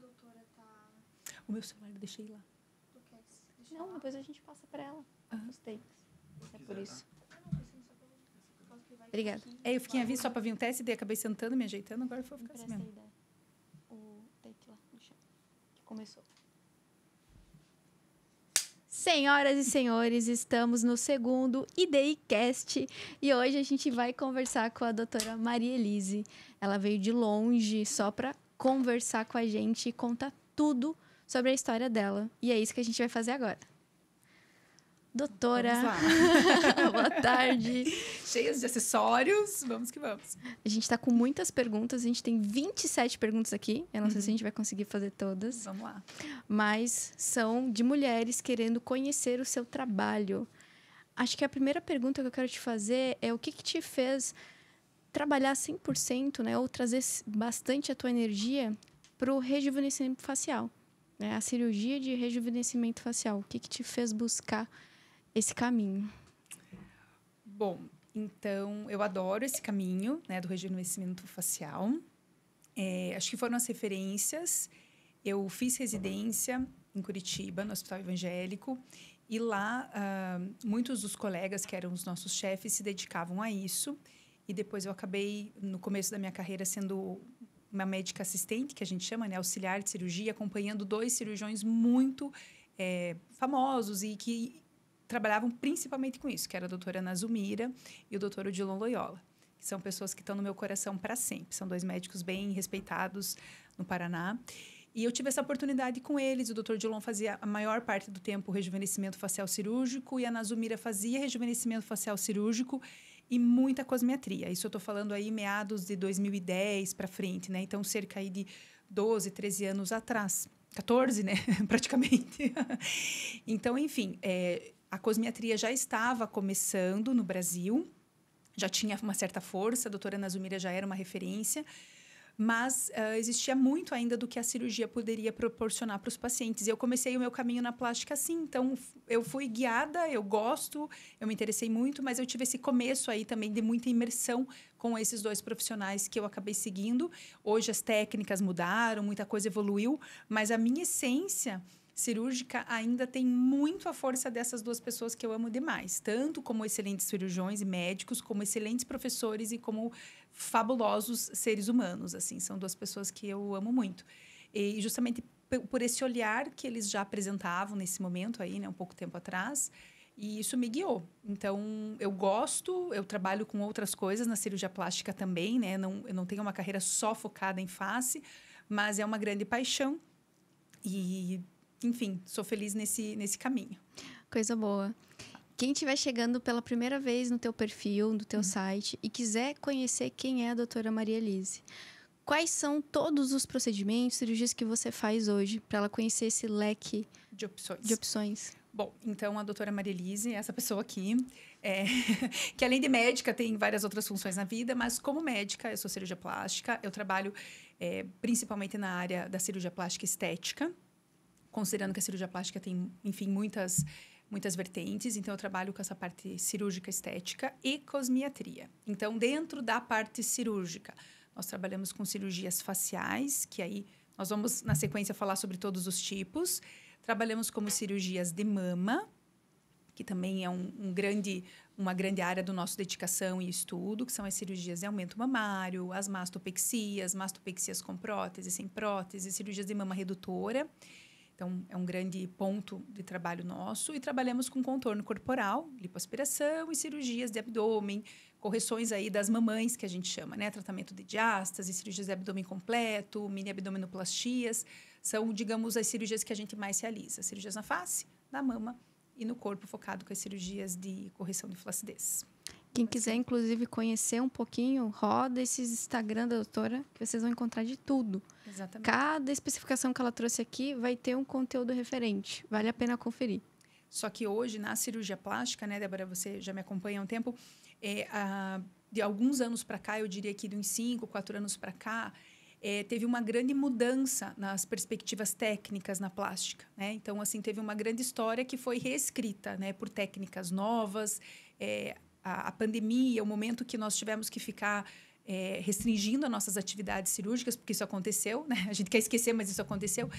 doutora tá... O meu celular eu deixei lá. Tu quer deixar Não, lá? depois a gente passa pra ela. Os takes. É por isso. Não, pensando só pra... por causa que vai Obrigada. aqui, Eu fiquei a vir só para vir um teste, daí acabei sentando, me ajeitando, agora eu vou ficar assim Empresta mesmo. aí, o take lá no chão. Que começou. Senhoras e senhores, estamos no segundo IDIcast e hoje a gente vai conversar com a doutora Maria Elise. Ela veio de longe só para conversar com a gente e contar tudo sobre a história dela. E é isso que a gente vai fazer agora. Doutora, Vamos lá. boa tarde. Cheias de acessórios, vamos que vamos. A gente está com muitas perguntas, a gente tem 27 perguntas aqui. Eu não sei se a gente vai conseguir fazer todas. Vamos lá. Mas são de mulheres querendo conhecer o seu trabalho. Acho que a primeira pergunta que eu quero te fazer é o que te fez trabalhar 100%, né, ou trazer bastante a tua energia para o rejuvenescimento facial, né, a cirurgia de rejuvenescimento facial. O que te fez buscar esse caminho? Bom, então eu adoro esse caminho, né, do rejuvenescimento facial. Acho que foram as referências. Eu fiz residência em Curitiba, no Hospital Evangélico, e lá muitos dos colegas, que eram os nossos chefes, se dedicavam a isso. E depois eu acabei, no começo da minha carreira, sendo uma médica assistente, que a gente chama, né, auxiliar de cirurgia, acompanhando 2 cirurgiões muito famosos e que trabalhavam principalmente com isso, que era a doutora Ana Zumira e o doutor Odilon Loyola, que são pessoas que estão no meu coração para sempre. São 2 médicos bem respeitados no Paraná. E eu tive essa oportunidade com eles. O doutor Odilon fazia a maior parte do tempo rejuvenescimento facial cirúrgico e a Ana Zumira fazia rejuvenescimento facial cirúrgico e muita cosmetria. Isso eu estou falando aí meados de 2010 para frente, né? Então, cerca aí de 12, 13 anos atrás. 14, né? Praticamente. Então, enfim, a cosmetria já estava começando no Brasil, já tinha uma certa força, a doutora Ana Zumira já era uma referência, mas existia muito ainda do que a cirurgia poderia proporcionar para os pacientes. E eu comecei o meu caminho na plástica assim, então eu fui guiada, eu gosto, eu me interessei muito, mas eu tive esse começo aí também de muita imersão com esses 2 profissionais que eu acabei seguindo. Hoje as técnicas mudaram, muita coisa evoluiu, mas a minha essência cirúrgica ainda tem muito a força dessas 2 pessoas que eu amo demais, tanto como excelentes cirurgiões e médicos, como excelentes professores e como fabulosos seres humanos, assim, são 2 pessoas que eu amo muito. E justamente por esse olhar que eles já apresentavam nesse momento aí, né, um pouco tempo atrás, e isso me guiou. Então, eu gosto, eu trabalho com outras coisas na cirurgia plástica também, né, eu não tenho uma carreira só focada em face, mas é uma grande paixão e enfim, sou feliz nesse caminho. Coisa boa. Quem estiver chegando pela primeira vez no teu perfil, no teu site, e quiser conhecer quem é a doutora Maria Elise, quais são todos os procedimentos, cirurgias que você faz hoje, para ela conhecer esse leque de opções? Bom, então, a doutora Maria Elise é essa pessoa aqui, que além de médica, tem várias outras funções na vida, mas como médica, eu sou cirurgia plástica, eu trabalho principalmente na área da cirurgia plástica estética, considerando que a cirurgia plástica tem, enfim, muitas vertentes. Então, eu trabalho com essa parte cirúrgica estética e cosmetria. Então, dentro da parte cirúrgica, nós trabalhamos com cirurgias faciais, que aí nós vamos, na sequência, falar sobre todos os tipos. Trabalhamos como cirurgias de mama, que também é uma grande área do nosso dedicação e estudo, que são as cirurgias de aumento mamário, as mastopexias com prótese, sem prótese, cirurgias de mama redutora. Então, é um grande ponto de trabalho nosso. E trabalhamos com contorno corporal, lipoaspiração e cirurgias de abdômen, correções aí das mamães, que a gente chama, né? Tratamento de diástase, cirurgias de abdômen completo, mini abdominoplastias. São, digamos, as cirurgias que a gente mais realiza. Cirurgias na face, na mama e no corpo, focado com as cirurgias de correção de flacidez. Quem quiser, inclusive, conhecer um pouquinho, roda esses Instagram da doutora, que vocês vão encontrar de tudo. Exatamente. Cada especificação que ela trouxe aqui vai ter um conteúdo referente. Vale a pena conferir. Só que hoje, na cirurgia plástica, né, Débora, você já me acompanha há um tempo, de alguns anos para cá, eu diria que de uns 5, 4 anos para cá, teve uma grande mudança nas perspectivas técnicas na plástica, né? Então, assim, teve uma grande história que foi reescrita, né, por técnicas novas. A pandemia, o momento que nós tivemos que ficar restringindo as nossas atividades cirúrgicas, porque isso aconteceu, né? A gente quer esquecer, mas isso aconteceu.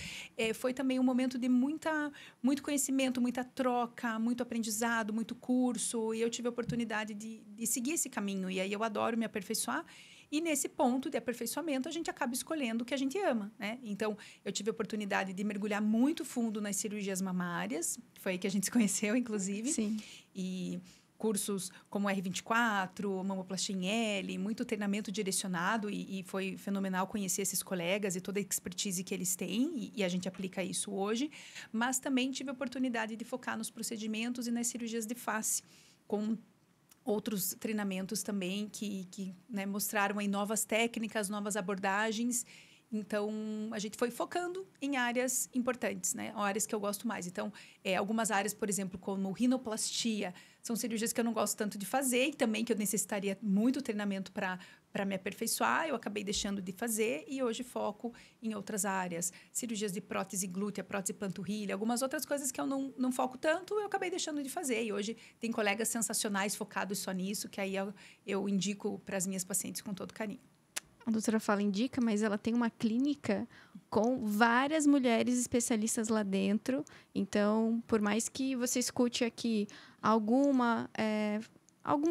Foi também um momento de muito conhecimento, muita troca, muito aprendizado, muito curso. E eu tive a oportunidade de seguir esse caminho. E aí eu adoro me aperfeiçoar. E nesse ponto de aperfeiçoamento, a gente acaba escolhendo o que a gente ama, né? Então, eu tive a oportunidade de mergulhar muito fundo nas cirurgias mamárias. Foi aí que a gente se conheceu, inclusive. Sim. E cursos como R24, mamoplastia em L, muito treinamento direcionado. E foi fenomenal conhecer esses colegas e toda a expertise que eles têm. E a gente aplica isso hoje. Mas também tive a oportunidade de focar nos procedimentos e nas cirurgias de face, com outros treinamentos também que né, mostraram aí novas técnicas, novas abordagens. Então, a gente foi focando em áreas importantes, né? Áreas que eu gosto mais. Então, algumas áreas, por exemplo, como rinoplastia, são cirurgias que eu não gosto tanto de fazer e também que eu necessitaria muito treinamento para me aperfeiçoar. Eu acabei deixando de fazer e hoje foco em outras áreas. Cirurgias de prótese glútea, prótese panturrilha, algumas outras coisas que eu não foco tanto, eu acabei deixando de fazer. E hoje tem colegas sensacionais focados só nisso, que aí eu indico para as minhas pacientes com todo carinho. A doutora Fala indica, mas ela tem uma clínica com várias mulheres especialistas lá dentro. Então, por mais que você escute aqui algum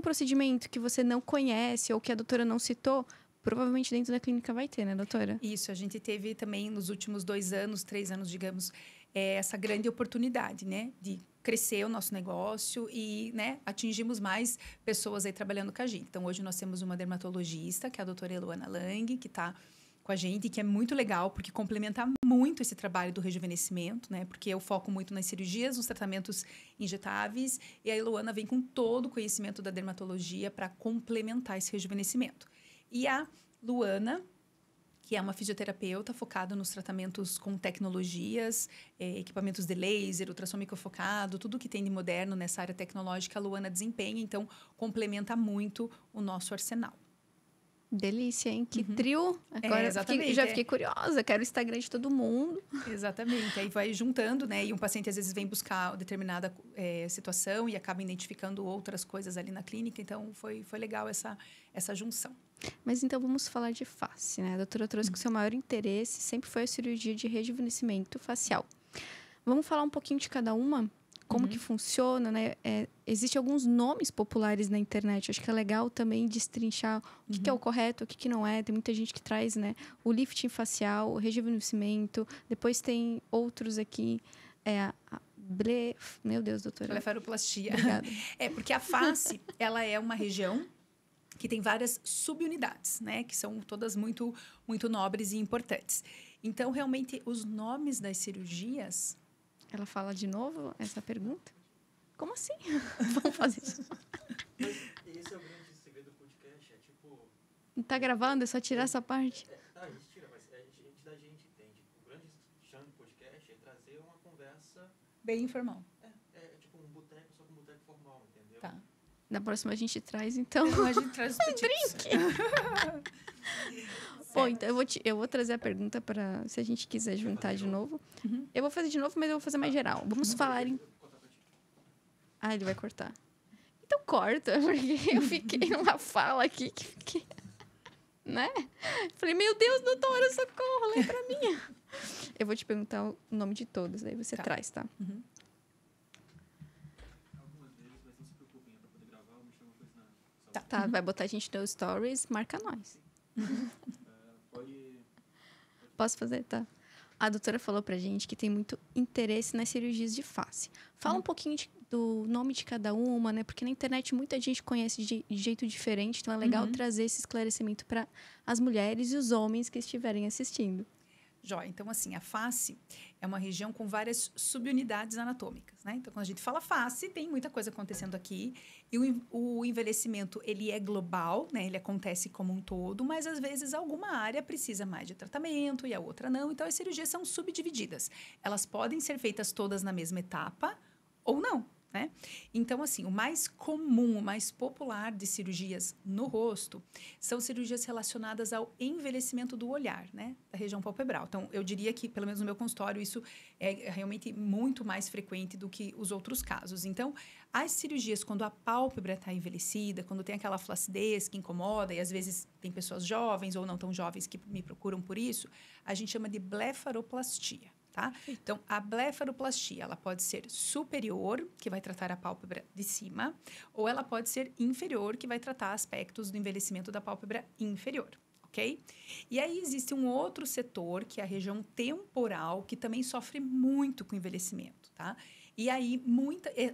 procedimento que você não conhece ou que a doutora não citou, provavelmente dentro da clínica vai ter, né, doutora? Isso, a gente teve também nos últimos 2 anos, 3 anos, digamos, essa grande oportunidade, né, de crescer o nosso negócio e, né, atingimos mais pessoas aí trabalhando com a gente. Então, hoje nós temos uma dermatologista, que é a doutora Eloana Lang, que está com a gente, que é muito legal, porque complementa muito esse trabalho do rejuvenescimento, né? Porque eu foco muito nas cirurgias, nos tratamentos injetáveis, e a Eloana vem com todo o conhecimento da dermatologia para complementar esse rejuvenescimento. E a Luana, que é uma fisioterapeuta focada nos tratamentos com tecnologias, equipamentos de laser, ultrassom microfocado, tudo que tem de moderno nessa área tecnológica, a Luana desempenha, então complementa muito o nosso arsenal. Delícia, hein? Que trio! Agora exatamente, já fiquei curiosa, quero o Instagram de todo mundo. Exatamente, aí vai juntando, né? E um paciente às vezes vem buscar determinada situação e acaba identificando outras coisas ali na clínica, então foi legal essa junção. Mas então vamos falar de face, né? A doutora trouxe que o seu maior interesse sempre foi a cirurgia de rejuvenescimento facial. Vamos falar um pouquinho de cada uma? Como que funciona, né? Existem alguns nomes populares na internet. Acho que é legal também destrinchar o que é o correto, o que não é. Tem muita gente que traz, né? O lifting facial, o rejuvenescimento. Depois tem outros aqui. Meu Deus, doutora. Blefaroplastia. Obrigada. Porque a face, ela é uma região que tem várias subunidades, né? Que são todas muito, muito nobres e importantes. Então, realmente, os nomes das cirurgias... Ela fala de novo essa pergunta? Como assim? Vamos fazer isso. Mas esse é o grande segredo do podcast, Não tá gravando? É só tirar essa parte? A gente tira, mas a gente entende. O grande chão do podcast é trazer uma conversa... Bem informal. Tipo um boteco, só com um boteco formal, entendeu? Tá. Na próxima a gente traz, então. A gente traz os petitos. Bom, então eu vou trazer a pergunta para se a gente quiser juntar de novo. Eu vou fazer de novo, mas eu vou fazer mais geral. Vamos falar em... ele vai cortar. Então corta, porque eu fiquei numa fala aqui que fiquei... Né? Falei, meu Deus, doutora, socorro, lê pra mim. Eu vou te perguntar o nome de todas, daí você traz, tá? Algumas vezes, mas não se preocupem, para poder gravar, eu mexer uma coisa na... Tá, vai botar a gente nos stories, marca nós. Posso fazer? Tá. A doutora falou pra gente que tem muito interesse nas cirurgias de face. Fala um pouquinho do nome de cada uma, né? Porque na internet muita gente conhece de jeito diferente, então é legal trazer esse esclarecimento para as mulheres e os homens que estiverem assistindo. Joia. Então, assim, a face é uma região com várias subunidades anatômicas, né? Então, quando a gente fala face, tem muita coisa acontecendo aqui. E o envelhecimento, ele é global, né? Ele acontece como um todo, mas, às vezes, alguma área precisa mais de tratamento e a outra não. Então, as cirurgias são subdivididas. Elas podem ser feitas todas na mesma etapa ou não, né? Então, assim, o mais comum, o mais popular de cirurgias no rosto são cirurgias relacionadas ao envelhecimento do olhar, né? Da região palpebral. Então, eu diria que, pelo menos no meu consultório, isso é realmente muito mais frequente do que os outros casos. Então, as cirurgias, quando a pálpebra está envelhecida, quando tem aquela flacidez que incomoda, e às vezes tem pessoas jovens ou não tão jovens que me procuram por isso, a gente chama de blefaroplastia. Tá? Então, a blefaroplastia, ela pode ser superior, que vai tratar a pálpebra de cima, ou ela pode ser inferior, que vai tratar aspectos do envelhecimento da pálpebra inferior, ok? E aí existe um outro setor, que é a região temporal, que também sofre muito com o envelhecimento, tá? E aí,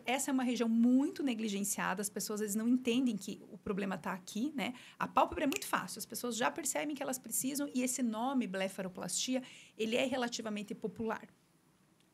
essa é uma região muito negligenciada, as pessoas às vezes não entendem que o problema está aqui, né? A pálpebra é muito fácil, as pessoas já percebem que elas precisam, e esse nome, blefaroplastia, ele é relativamente popular.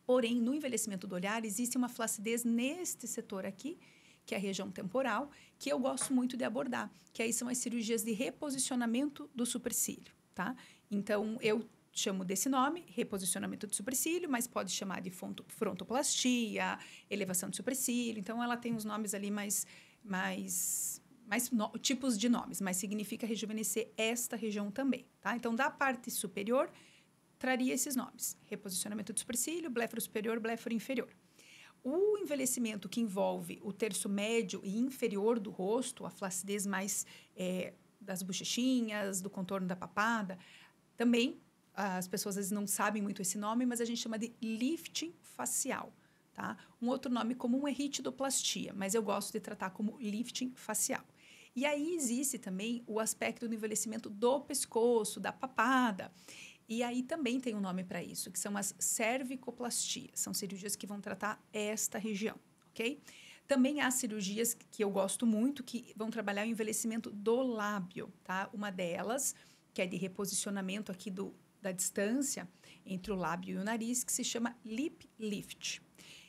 Porém, no envelhecimento do olhar, existe uma flacidez neste setor aqui, que é a região temporal, que eu gosto muito de abordar, que aí são as cirurgias de reposicionamento do supercílio, tá? Então, eu chamo desse nome, reposicionamento de supercílio, mas pode chamar de frontoplastia, elevação de supercílio. Então, ela tem uns nomes ali tipos de nomes, mas significa rejuvenescer esta região também, tá? Então, da parte superior, traria esses nomes: reposicionamento de supercílio, bléfaro superior, bléfaro inferior. O envelhecimento que envolve o terço médio e inferior do rosto, a flacidez mais das bochechinhas, do contorno da papada, também as pessoas às vezes não sabem muito esse nome, mas a gente chama de lifting facial, tá? Um outro nome comum é ritidoplastia, mas eu gosto de tratar como lifting facial. E aí existe também o aspecto do envelhecimento do pescoço, da papada. E aí também tem um nome para isso, que são as cervicoplastias. São cirurgias que vão tratar esta região, ok? Também há cirurgias que eu gosto muito, que vão trabalhar o envelhecimento do lábio, tá? Uma delas, que é de reposicionamento aqui da distância entre o lábio e o nariz, que se chama lip lift.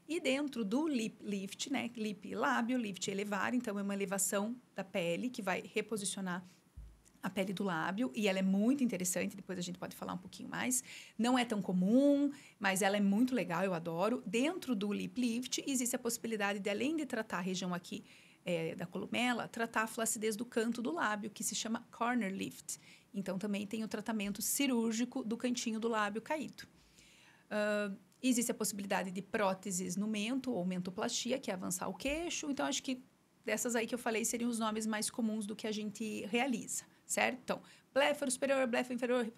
E dentro do lip lift, né? Lip lábio, lift elevar, então é uma elevação da pele que vai reposicionar a pele do lábio, e ela é muito interessante, depois a gente pode falar um pouquinho mais. Não é tão comum, mas ela é muito legal, eu adoro. Dentro do lip lift, existe a possibilidade de, além de tratar a região aqui da columela, tratar a flacidez do canto do lábio, que se chama corner lift. Então, também tem o tratamento cirúrgico do cantinho do lábio caído. Existe a possibilidade de próteses no mento, ou mentoplastia, que é avançar o queixo. Então, acho que dessas aí que eu falei seriam os nomes mais comuns do que a gente realiza, certo? Então, bléfaro superior, bléfaro inferior,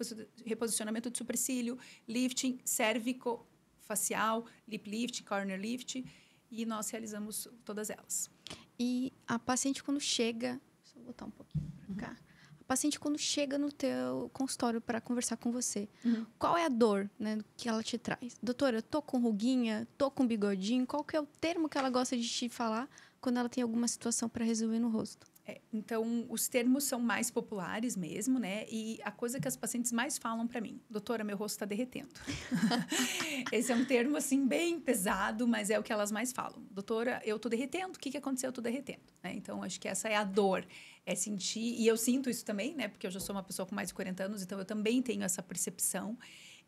reposicionamento de supercílio, lifting, cérvico-facial, lip lift, corner lift, e nós realizamos todas elas. E a paciente, quando chega... Deixa eu botar um pouquinho para cá. A paciente, quando chega no teu consultório para conversar com você, qual é a dor, né, que ela te traz? Doutora, eu tô com ruguinha, tô com bigodinho, qual que é o termo que ela gosta de te falar quando ela tem alguma situação para resolver no rosto? Então, os termos são mais populares mesmo, né? E a coisa que as pacientes mais falam para mim: doutora, meu rosto está derretendo. Esse é um termo, assim, bem pesado, mas é o que elas mais falam. Doutora, eu tô derretendo, o que aconteceu? Eu tô derretendo, né? Então, acho que essa é a dor, é sentir... E eu sinto isso também, né? Porque eu já sou uma pessoa com mais de 40 anos, então eu também tenho essa percepção.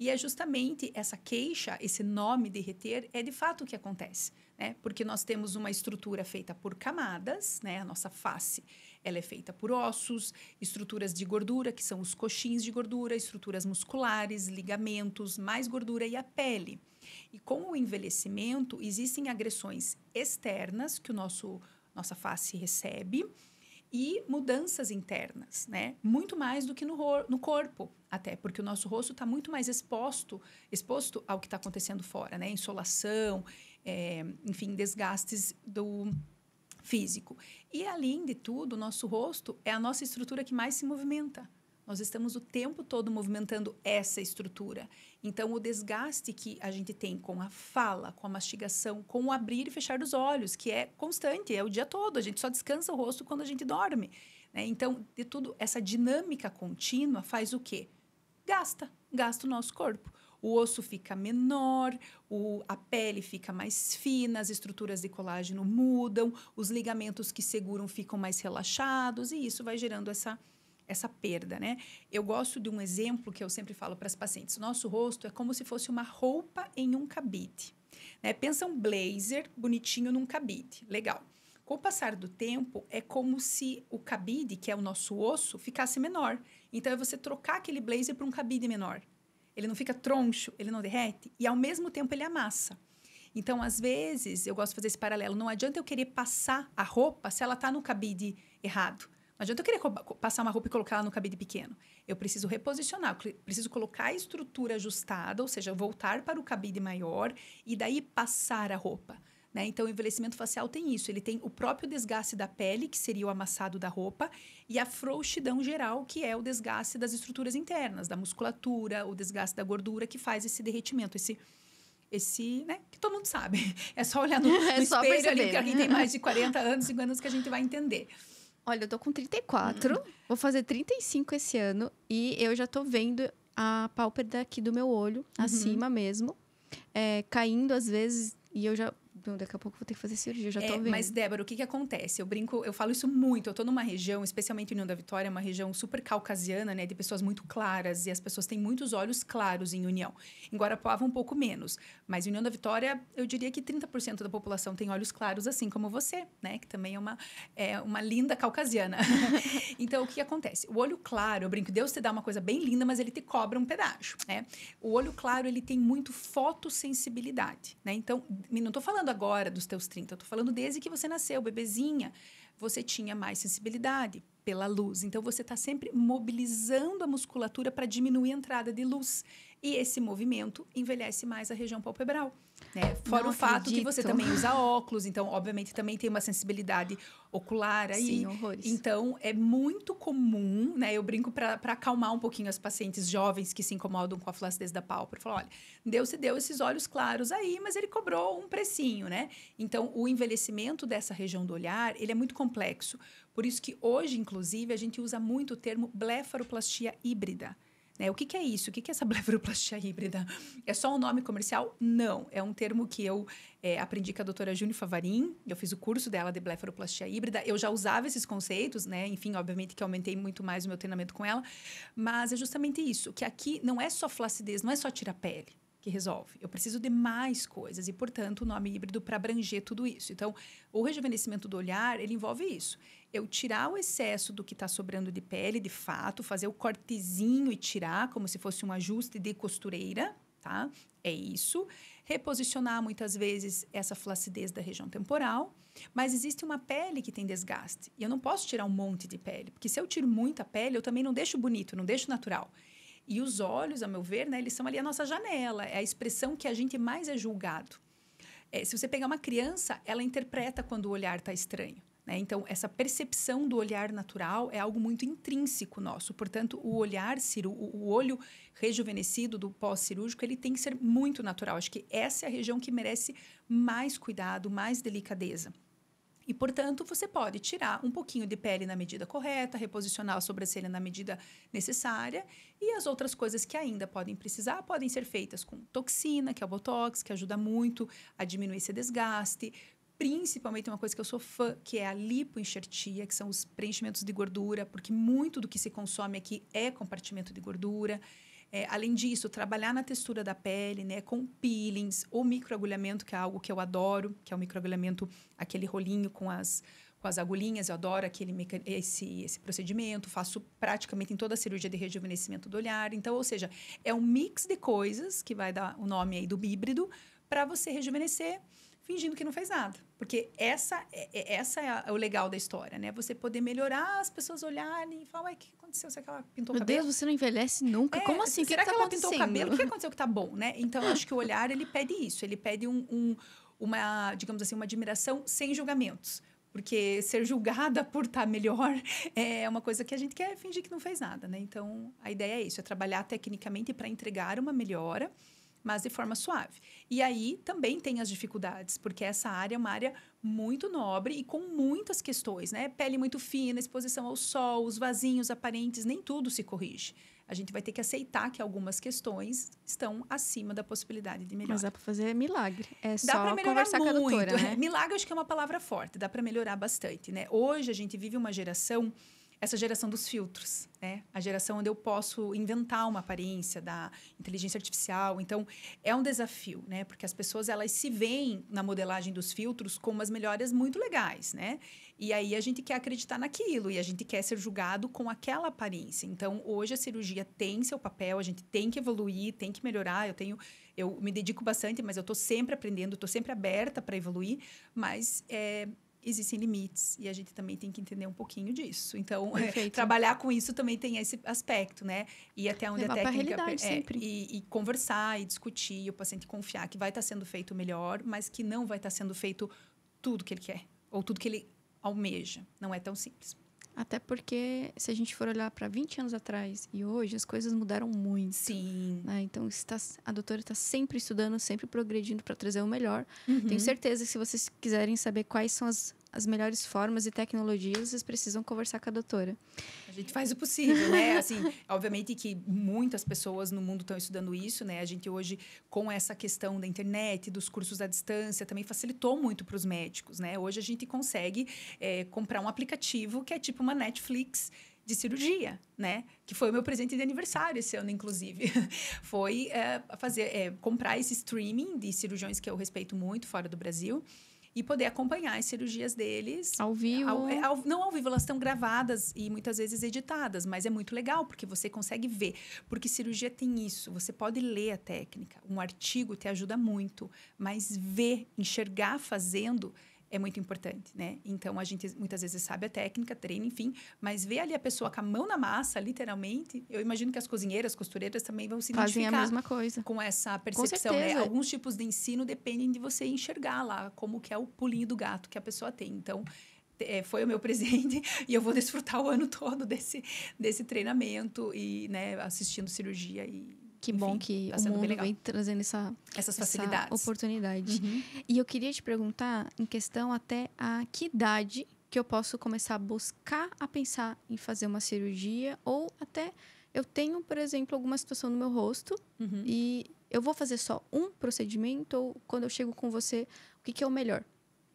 E é justamente essa queixa, esse nome derreter, é de fato o que acontece, né? Porque nós temos uma estrutura feita por camadas, né? A nossa face, ela é feita por ossos, estruturas de gordura, que são os coxins de gordura, estruturas musculares, ligamentos, mais gordura e a pele. E com o envelhecimento, existem agressões externas que nossa face recebe, e mudanças internas, né? Muito mais do que no corpo, até porque o nosso rosto está muito mais exposto ao que está acontecendo fora, né? Insolação, enfim, desgastes do físico. E, além de tudo, o nosso rosto é a nossa estrutura que mais se movimenta. Nós estamos o tempo todo movimentando essa estrutura. Então, o desgaste que a gente tem com a fala, com a mastigação, com o abrir e fechar dos olhos, que é constante, é o dia todo. A gente só descansa o rosto quando a gente dorme, né? Então, de tudo, essa dinâmica contínua faz o quê? Gasta o nosso corpo. O osso fica menor, a pele fica mais fina, as estruturas de colágeno mudam, os ligamentos que seguram ficam mais relaxados, e isso vai gerando essa perda, né? Eu gosto de um exemplo que eu sempre falo para as pacientes. Nosso rosto é como se fosse uma roupa em um cabide. Né? Pensa um blazer bonitinho num cabide. Legal. Com o passar do tempo, é como se o cabide, que é o nosso osso, ficasse menor. Então, é você trocar aquele blazer para um cabide menor. Ele não fica troncho, ele não derrete. E, ao mesmo tempo, ele amassa. Então, às vezes, eu gosto de fazer esse paralelo. Não adianta eu querer passar a roupa se ela está no cabide errado. Não adianta eu querer passar uma roupa e colocar ela no cabide pequeno. Eu preciso reposicionar, eu preciso colocar a estrutura ajustada, ou seja, voltar para o cabide maior e daí passar a roupa. Né? Então, o envelhecimento facial tem isso. Ele tem o próprio desgaste da pele, que seria o amassado da roupa, e a frouxidão geral, que é o desgaste das estruturas internas, da musculatura, o desgaste da gordura, que faz esse derretimento, esse, né, que todo mundo sabe. É só olhar no só espelho ali, perceber. que quem tem mais de 40 anos, 50 anos, que a gente vai entender. Olha, eu tô com 34, vou fazer 35 esse ano e eu já tô vendo a pálpebra aqui do meu olho, acima mesmo, caindo às vezes e eu já... Não, daqui a pouco eu vou ter que fazer cirurgia, eu já tô vendo. Mas, Débora, o que acontece? Eu brinco, eu falo isso muito. Eu tô numa região, especialmente União da Vitória, uma região super caucasiana, né? De pessoas muito claras. E as pessoas têm muitos olhos claros em União. Em Guarapuava, um pouco menos. Mas em União da Vitória, eu diria que 30% da população tem olhos claros, assim como você, né? Que também é uma linda caucasiana. Então, o que acontece? O olho claro, eu brinco, Deus te dá uma coisa bem linda, mas ele te cobra um pedaço, né? O olho claro, ele tem muito fotossensibilidade, né? Então, não tô falando agora dos teus 30, eu tô falando desde que você nasceu, bebezinha, você tinha mais sensibilidade pela luz. Então, você está sempre mobilizando a musculatura para diminuir a entrada de luz. E esse movimento envelhece mais a região palpebral. Né? Fora o fato que você também usa óculos, então, obviamente, também tem uma sensibilidade ocular aí. Sim, horrores. Então, é muito comum, né? Eu brinco para acalmar um pouquinho as pacientes jovens que se incomodam com a flacidez da pálpebra. Eu falo, olha, Deus te deu esses olhos claros aí, mas ele cobrou um precinho, né? Então, o envelhecimento dessa região do olhar, ele é muito complexo. Por isso que hoje, inclusive, a gente usa muito o termo blefaroplastia híbrida. Né? O que é isso? O que é essa blefaroplastia híbrida? É só um nome comercial? Não. É um termo que eu aprendi com a doutora Júnior Favarin. Eu fiz o curso dela de blefaroplastia híbrida. Eu já usava esses conceitos, né? Enfim, obviamente que aumentei muito mais o meu treinamento com ela. Mas é justamente isso, que aqui não é só flacidez, não é só tirar pele que resolve. Eu preciso de mais coisas e, portanto, o nome híbrido para abranger tudo isso. Então, o rejuvenescimento do olhar, ele envolve isso. Eu tirar o excesso do que está sobrando de pele, de fato, fazer o cortezinho e tirar, como se fosse um ajuste de costureira, tá? É isso. Reposicionar, muitas vezes, essa flacidez da região temporal. Mas existe uma pele que tem desgaste. E eu não posso tirar um monte de pele, porque se eu tiro muita pele, eu também não deixo bonito, não deixo natural. E os olhos, a meu ver, né, eles são ali a nossa janela. É a expressão que a gente mais é julgado. Se você pegar uma criança, ela interpreta quando o olhar está estranho. Né? Então, essa percepção do olhar natural é algo muito intrínseco nosso. Portanto, o olhar, o olho rejuvenescido do pós-cirúrgico, ele tem que ser muito natural. Acho que essa é a região que merece mais cuidado, mais delicadeza. E, portanto, você pode tirar um pouquinho de pele na medida correta, reposicionar a sobrancelha na medida necessária e as outras coisas que ainda podem precisar podem ser feitas com toxina, que é o Botox, que ajuda muito a diminuir esse desgaste. Principalmente uma coisa que eu sou fã, que é a lipoenxertia, que são os preenchimentos de gordura, porque muito do que se consome aqui é compartimento de gordura. Além disso, trabalhar na textura da pele, né, com peelings ou microagulhamento, que é algo que eu adoro, que é o microagulhamento, aquele rolinho com as agulhinhas, eu adoro esse procedimento, faço praticamente em toda a cirurgia de rejuvenescimento do olhar. Então, ou seja, é um mix de coisas, que vai dar o nome aí do bíbrido, para você rejuvenescer, fingindo que não fez nada. Porque essa é o legal da história, né? Você poder melhorar, as pessoas olharem e falar, ué, o que aconteceu? Será que ela pintou o cabelo? Meu Deus, você não envelhece nunca? Como assim? Será que ela acontecendo? pintou o cabelo? O que aconteceu que tá bom, né? Então, eu acho que o olhar, ele pede isso. Ele pede uma, digamos assim, uma admiração sem julgamentos. Porque ser julgada por estar melhor é uma coisa que a gente quer fingir que não fez nada, né? Então, a ideia é isso, é trabalhar tecnicamente para entregar uma melhora, mas de forma suave. E aí também tem as dificuldades, porque essa área é uma área muito nobre e com muitas questões, né? Pele muito fina, exposição ao sol, os vasinhos aparentes, nem tudo se corrige. A gente vai ter que aceitar que algumas questões estão acima da possibilidade de melhora. Mas dá para fazer milagre. É Dá só para melhorar conversar muito. com a doutora, né? Milagre acho que é uma palavra forte, dá para melhorar bastante, né? Hoje a gente vive uma geração essa geração dos filtros, né? A geração onde eu posso inventar uma aparência da inteligência artificial. Então, é um desafio, né? Porque as pessoas, elas se veem na modelagem dos filtros como umas melhorias muito legais, né? E aí, a gente quer acreditar naquilo e a gente quer ser julgado com aquela aparência. Então, hoje, a cirurgia tem seu papel, a gente tem que evoluir, tem que melhorar. Eu me dedico bastante, mas eu estou sempre aprendendo, estou sempre aberta para evoluir, mas existem limites e a gente também tem que entender um pouquinho disso. Então, trabalhar com isso também tem esse aspecto, né? E até onde levar a técnica... pra realidade, sempre. E conversar e discutir, e o paciente confiar que vai estar sendo feito melhor, mas que não vai estar sendo feito tudo que ele quer, ou tudo que ele almeja. Não é tão simples. Até porque, se a gente for olhar para 20 anos atrás e hoje, as coisas mudaram muito. Sim. Né? Então, a doutora está sempre estudando, sempre progredindo para trazer o melhor. Uhum. Tenho certeza que se vocês quiserem saber quais são as melhores formas e tecnologias, vocês precisam conversar com a doutora. A gente faz o possível, né? Assim, obviamente que muitas pessoas no mundo estão estudando isso, né? A gente hoje, com essa questão da internet, dos cursos à distância, também facilitou muito para os médicos, né? Hoje a gente consegue comprar um aplicativo que é tipo uma Netflix de cirurgia, né? Que foi o meu presente de aniversário esse ano, inclusive. Foi comprar esse streaming de cirurgiões que eu respeito muito fora do Brasil e poder acompanhar as cirurgias deles. Ao vivo. Não ao vivo, elas estão gravadas e muitas vezes editadas, mas é muito legal, porque você consegue ver. Porque cirurgia tem isso, você pode ler a técnica. Um artigo te ajuda muito, mas ver, enxergar fazendo é muito importante, né? Então, a gente muitas vezes sabe a técnica, treina, enfim, mas ver ali a pessoa com a mão na massa, literalmente, eu imagino que as cozinheiras, costureiras também vão se identificar. Fazem a mesma coisa. Com essa percepção, né? Alguns tipos de ensino dependem de você enxergar lá como que é o pulinho do gato que a pessoa tem. Então, foi o meu presente e eu vou desfrutar o ano todo desse treinamento e, né, assistindo cirurgia e... Que enfim, bom que tá o sendo bem mundo legal. vem trazendo essas facilidades. essa oportunidade. Uhum. E eu queria te perguntar, em questão até a que idade que eu posso começar a buscar a pensar em fazer uma cirurgia, ou até eu tenho, por exemplo, alguma situação no meu rosto Uhum. e eu vou fazer só um procedimento, ou quando eu chego com você, o que é o melhor?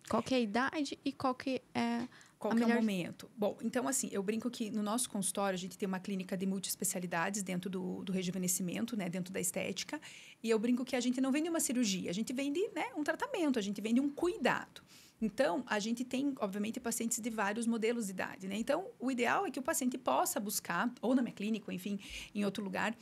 Qual que é a idade e qual que é... Qual que é o momento? Bom, então, assim, eu brinco que no nosso consultório a gente tem uma clínica de multiespecialidades dentro do rejuvenescimento, né? Dentro da estética. E eu brinco que a gente não vende uma cirurgia, a gente vende, né, um tratamento, a gente vende um cuidado. Então, a gente tem, obviamente, pacientes de vários modelos de idade, né? Então, o ideal é que o paciente possa buscar, ou na minha clínica, ou enfim, em outro lugar,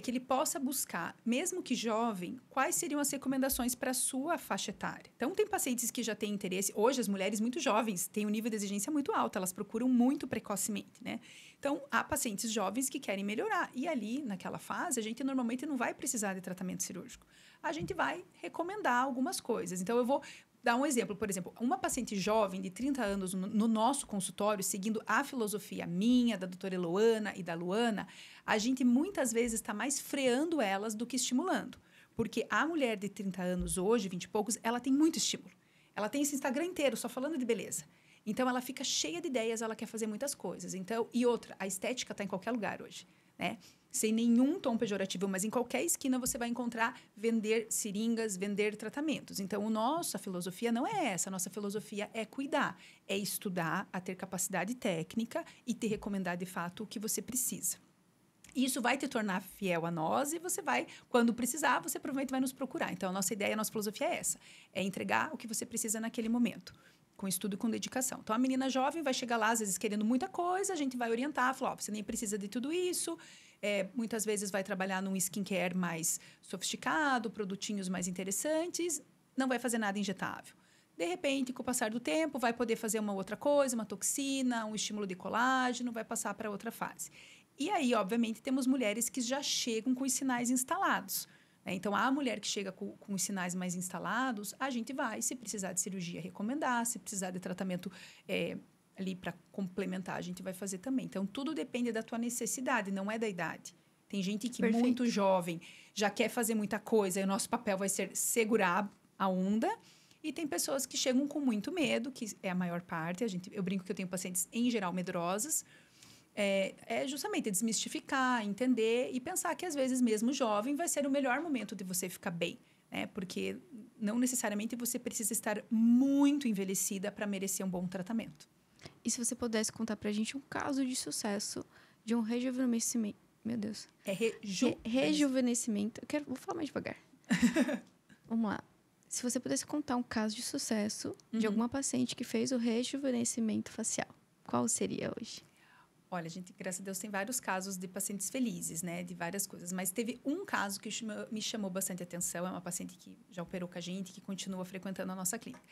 que ele possa buscar, mesmo que jovem, quais seriam as recomendações para a sua faixa etária. Então, tem pacientes que já têm interesse. Hoje, as mulheres muito jovens têm um nível de exigência muito alto, elas procuram muito precocemente, né? Então, há pacientes jovens que querem melhorar. E ali, naquela fase, a gente normalmente não vai precisar de tratamento cirúrgico. A gente vai recomendar algumas coisas. Então, eu vou dar um exemplo. Por exemplo, uma paciente jovem de 30 anos no nosso consultório, seguindo a filosofia minha, da doutora Eloana e da Luana, a gente muitas vezes está mais freando elas do que estimulando. Porque a mulher de 30 anos hoje, 20 e poucos, ela tem muito estímulo. Ela tem esse Instagram inteiro só falando de beleza. Então, ela fica cheia de ideias, ela quer fazer muitas coisas. Então, e outra, a estética está em qualquer lugar hoje, né? Sem nenhum tom pejorativo, mas em qualquer esquina você vai encontrar vender seringas, vender tratamentos. Então, a filosofia não é essa. A nossa filosofia é cuidar, é estudar, a ter capacidade técnica e te recomendar, de fato, o que você precisa. Isso vai te tornar fiel a nós e você vai, quando precisar, você provavelmente vai nos procurar. Então, a nossa ideia, a nossa filosofia é essa. É entregar o que você precisa naquele momento, com estudo e com dedicação. Então, a menina jovem vai chegar lá, às vezes, querendo muita coisa, a gente vai orientar, falar, você nem precisa de tudo isso. Muitas vezes vai trabalhar num skincare mais sofisticado, produtinhos mais interessantes, não vai fazer nada injetável. De repente, com o passar do tempo, vai poder fazer uma outra coisa, uma toxina, um estímulo de colágeno, vai passar para outra fase. E aí, obviamente, temos mulheres que já chegam com os sinais instalados. Então, a mulher que chega com os sinais mais instalados, a gente vai, se precisar de cirurgia, recomendar, se precisar de tratamento ali para complementar, a gente vai fazer também. Então, tudo depende da tua necessidade, não é da idade. Tem gente que muito jovem já quer fazer muita coisa e o nosso papel vai ser segurar a onda. E tem pessoas que chegam com muito medo, que é a maior parte. Eu brinco que eu tenho pacientes, em geral, medrosas. Justamente desmistificar, entender e pensar que, às vezes, mesmo jovem, vai ser o melhor momento de você ficar bem, né? Porque não necessariamente você precisa estar muito envelhecida para merecer um bom tratamento. E se você pudesse contar pra gente um caso de sucesso de um rejuvenescimento. Meu Deus. Rejuvenescimento. Vou falar mais devagar. Vamos lá. Se você pudesse contar um caso de sucesso de alguma paciente que fez o rejuvenescimento facial, qual seria hoje? Olha, gente, graças a Deus tem vários casos de pacientes felizes, né? De várias coisas. Mas teve um caso que me chamou bastante atenção. É uma paciente que já operou com a gente, que continua frequentando a nossa clínica.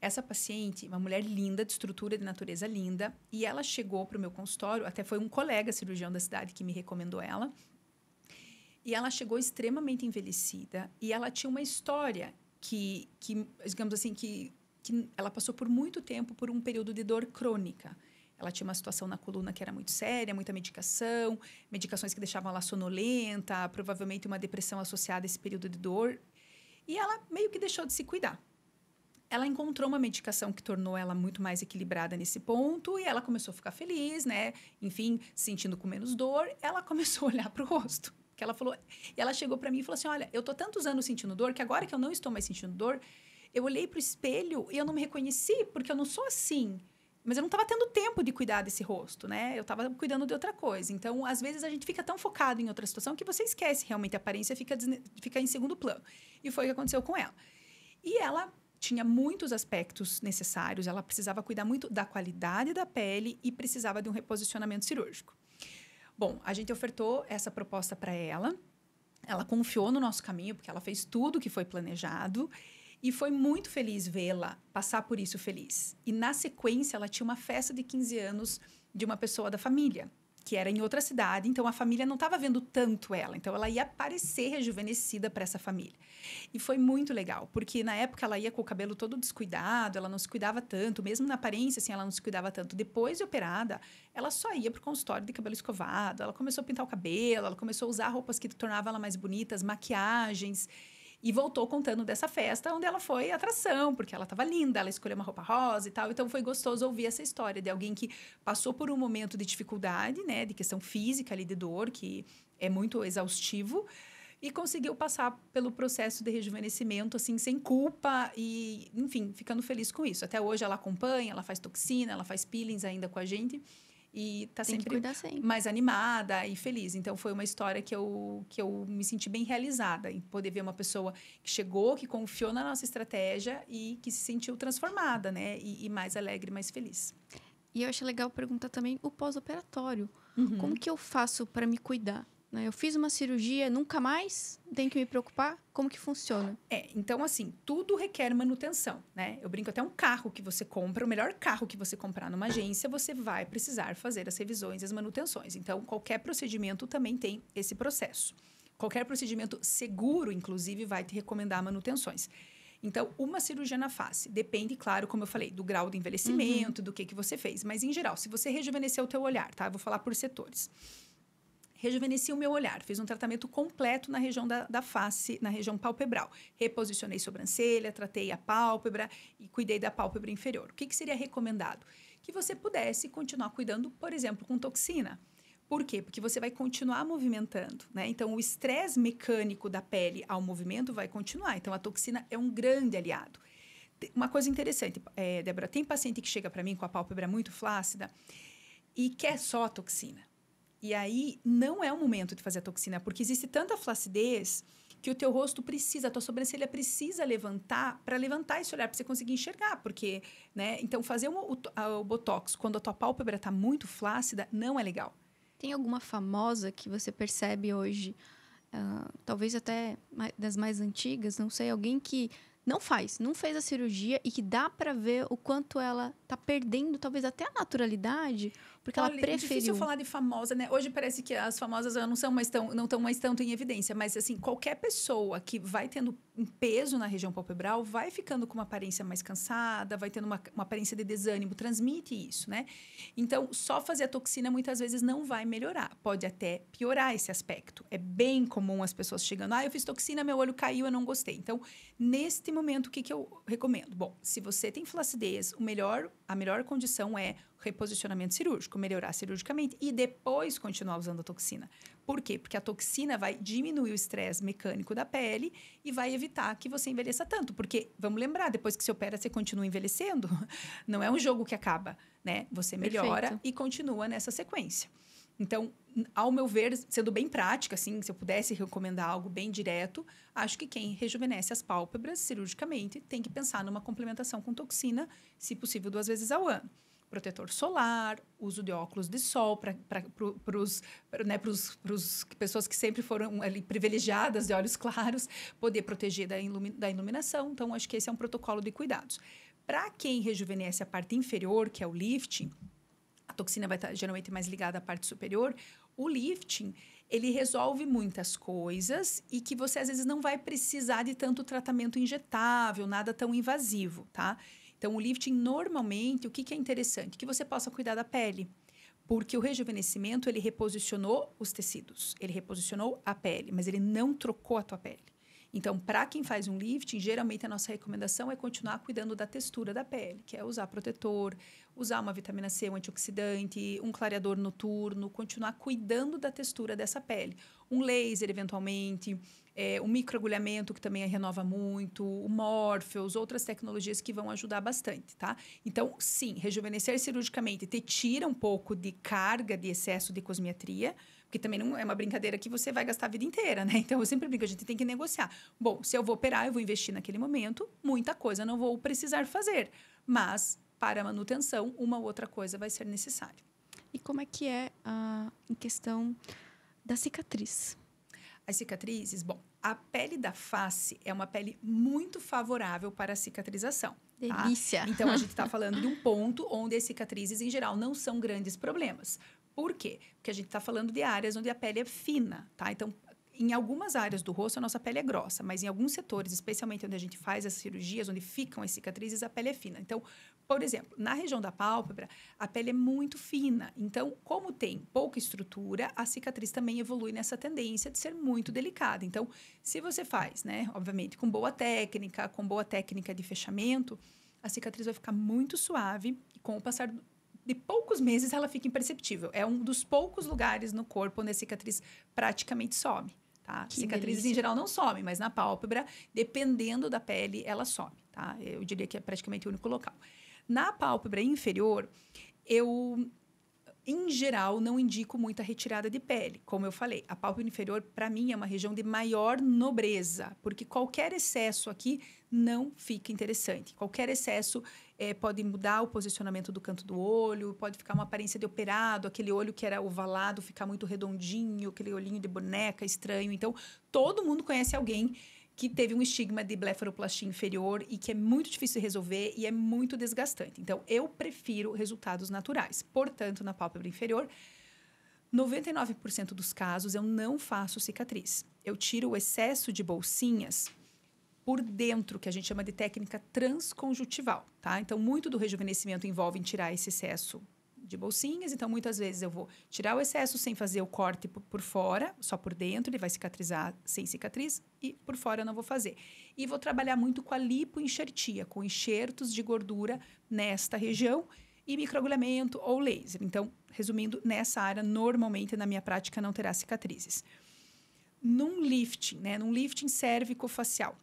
Essa paciente, uma mulher linda, de estrutura de natureza linda. E ela chegou para o meu consultório, até foi um colega cirurgião da cidade que me recomendou ela. E ela chegou extremamente envelhecida. E ela tinha uma história que digamos assim, que ela passou por muito tempo por um período de dor crônica. Ela tinha uma situação na coluna que era muito séria, muita medicação, medicações que deixavam ela sonolenta, provavelmente uma depressão associada a esse período de dor. E ela meio que deixou de se cuidar. Ela encontrou uma medicação que tornou ela muito mais equilibrada nesse ponto e ela começou a ficar feliz, né? Enfim, se sentindo com menos dor, ela começou a olhar para o rosto. Que ela falou, e ela chegou para mim e falou assim, olha, eu tô tantos anos sentindo dor que agora que eu não estou mais sentindo dor, eu olhei para o espelho e eu não me reconheci porque eu não sou assim. Mas eu não estava tendo tempo de cuidar desse rosto, né? Eu estava cuidando de outra coisa. Então, às vezes, a gente fica tão focado em outra situação que você esquece realmente a aparência, fica em segundo plano. E foi o que aconteceu com ela. E ela tinha muitos aspectos necessários. Ela precisava cuidar muito da qualidade da pele e precisava de um reposicionamento cirúrgico. Bom, a gente ofertou essa proposta para ela. Ela confiou no nosso caminho, porque ela fez tudo que foi planejado. E foi muito feliz vê-la passar por isso feliz. E, na sequência, ela tinha uma festa de 15 anos de uma pessoa da família, que era em outra cidade. Então, a família não estava vendo tanto ela. Então, ela ia parecer rejuvenescida para essa família. E foi muito legal, porque, na época, ela ia com o cabelo todo descuidado, ela não se cuidava tanto. Mesmo na aparência, assim, ela não se cuidava tanto. Depois de operada, ela só ia para o consultório de cabelo escovado. Ela começou a pintar o cabelo, ela começou a usar roupas que tornavam ela mais bonita, maquiagens. E voltou contando dessa festa, onde ela foi atração, porque ela estava linda, ela escolheu uma roupa rosa e tal. Então, foi gostoso ouvir essa história de alguém que passou por um momento de dificuldade, né? De questão física ali, de dor, que é muito exaustivo. E conseguiu passar pelo processo de rejuvenescimento, assim, sem culpa e, enfim, ficando feliz com isso. Até hoje, ela acompanha, ela faz toxina, ela faz peelings ainda com a gente. E está sempre mais animada e feliz. Então, foi uma história que eu me senti bem realizada em poder ver uma pessoa que chegou, que confiou na nossa estratégia e que se sentiu transformada, né? E mais alegre, mais feliz. E eu acho legal perguntar também o pós-operatório. Como que eu faço para me cuidar? Eu fiz uma cirurgia, nunca mais tenho que me preocupar? Como que funciona? Então, assim, tudo requer manutenção, né? Eu brinco, até um carro que você compra, o melhor carro que você comprar numa agência, você vai precisar fazer as revisões e as manutenções. Então, qualquer procedimento também tem esse processo. Qualquer procedimento seguro, inclusive, vai te recomendar manutenções. Então, uma cirurgia na face depende, claro, como eu falei, do grau de envelhecimento, do que você fez. Mas, em geral, se você rejuvenesceu o teu olhar, tá? Eu vou falar por setores. Rejuvenesci o meu olhar, fiz um tratamento completo na região da face, na região palpebral. Reposicionei sobrancelha, tratei a pálpebra e cuidei da pálpebra inferior. O que seria recomendado? Que você pudesse continuar cuidando, por exemplo, com toxina. Por quê? Porque você vai continuar movimentando, né? Então, o estresse mecânico da pele ao movimento vai continuar. Então, a toxina é um grande aliado. Uma coisa interessante, Débora, tem paciente que chega para mim com a pálpebra muito flácida e quer só a toxina. E aí, não é o momento de fazer a toxina, porque existe tanta flacidez que o teu rosto precisa, a tua sobrancelha precisa levantar, para levantar esse olhar, para você conseguir enxergar, porque, né? Então, fazer o Botox quando a tua pálpebra está muito flácida não é legal. Tem alguma famosa que você percebe hoje, talvez até das mais antigas, não sei, alguém que não fez a cirurgia e que dá para ver o quanto ela tá perdendo, talvez até a naturalidade, porque ela preferiu. É difícil falar de famosa, né? Hoje parece que as famosas não estão mais tanto em evidência, mas assim, qualquer pessoa que vai tendo um peso na região palpebral vai ficando com uma aparência mais cansada, vai tendo uma aparência de desânimo, transmite isso, né? Então, só fazer a toxina muitas vezes não vai melhorar, pode até piorar esse aspecto. É bem comum as pessoas chegando, eu fiz toxina, meu olho caiu, eu não gostei. Então, neste momento, o que eu recomendo? Bom, se você tem flacidez, a melhor condição é reposicionamento cirúrgico, melhorar cirurgicamente e depois continuar usando a toxina. Por quê? Porque a toxina vai diminuir o estresse mecânico da pele e vai evitar que você envelheça tanto. Porque, vamos lembrar, depois que você opera, você continua envelhecendo. Não é um jogo que acaba, né? Você melhora Perfeito. e continua nessa sequência. Então, ao meu ver, sendo bem prática, assim, se eu pudesse recomendar algo bem direto, acho que quem rejuvenesce as pálpebras cirurgicamente tem que pensar numa complementação com toxina, se possível 2 vezes ao ano. Protetor solar, uso de óculos de sol para pessoas que sempre foram ali privilegiadas de olhos claros, poder proteger da iluminação. Então, acho que esse é um protocolo de cuidados. Para quem rejuvenesce a parte inferior, que é o lifting, a toxina vai estar geralmente mais ligada à parte superior. O lifting, ele resolve muitas coisas e que você, às vezes, não vai precisar de tanto tratamento injetável, nada tão invasivo, tá? Então, o lifting, normalmente, o que é interessante? Que você possa cuidar da pele. Porque o rejuvenescimento, ele reposicionou os tecidos, ele reposicionou a pele, mas ele não trocou a tua pele. Então, para quem faz um lifting, geralmente a nossa recomendação é continuar cuidando da textura da pele, que é usar protetor, usar uma vitamina C, um antioxidante, um clareador noturno, continuar cuidando da textura dessa pele. Um laser, eventualmente, um microagulhamento, que também renova muito, o Morpheus, outras tecnologias que vão ajudar bastante, tá? Então, sim, rejuvenescer cirurgicamente te tira um pouco de carga, de excesso de cosmetria, porque também não é uma brincadeira que você vai gastar a vida inteira, né? Então, eu sempre brinco, a gente tem que negociar. Bom, se eu vou operar, eu vou investir naquele momento, muita coisa não vou precisar fazer. Mas, para a manutenção, uma ou outra coisa vai ser necessária. E como é que é em questão da cicatriz? As cicatrizes, bom, a pele da face é uma pele muito favorável para a cicatrização. Tá? Delícia! Então, a gente está falando de um ponto onde as cicatrizes, em geral, não são grandes problemas. Por quê? Porque a gente está falando de áreas onde a pele é fina, tá? Então, em algumas áreas do rosto, a nossa pele é grossa, mas em alguns setores, especialmente onde a gente faz as cirurgias, onde ficam as cicatrizes, a pele é fina. Então, por exemplo, na região da pálpebra, a pele é muito fina. Então, como tem pouca estrutura, a cicatriz também evolui nessa tendência de ser muito delicada. Então, se você faz, né, obviamente, com boa técnica de fechamento, a cicatriz vai ficar muito suave e com o passar de poucos meses ela fica imperceptível. É um dos poucos lugares no corpo onde a cicatriz praticamente some. Tá? Cicatrizes, delícia. em geral, não somem, mas na pálpebra, dependendo da pele, ela some. Tá? Eu diria que é praticamente o único local. Na pálpebra inferior, eu, em geral, não indico muita retirada de pele. Como eu falei, a pálpebra inferior, para mim, é uma região de maior nobreza, porque qualquer excesso aqui não fica interessante. Qualquer excesso pode mudar o posicionamento do canto do olho, pode ficar uma aparência de operado, aquele olho que era ovalado ficar muito redondinho, aquele olhinho de boneca estranho. Então, todo mundo conhece alguém que teve um estigma de blefaroplastia inferior e que é muito difícil de resolver e é muito desgastante. Então, eu prefiro resultados naturais. Portanto, na pálpebra inferior, 99% dos casos eu não faço cicatriz. Eu tiro o excesso de bolsinhas por dentro, que a gente chama de técnica transconjuntival, tá? Então, muito do rejuvenescimento envolve em tirar esse excesso de bolsinhas. Então, muitas vezes eu vou tirar o excesso sem fazer o corte por fora, só por dentro, ele vai cicatrizar sem cicatriz, e por fora eu não vou fazer. E vou trabalhar muito com a lipoenxertia, com enxertos de gordura nesta região, e microagulhamento ou laser. Então, resumindo, nessa área, normalmente, na minha prática, não terá cicatrizes. Num lifting cérvico-facial.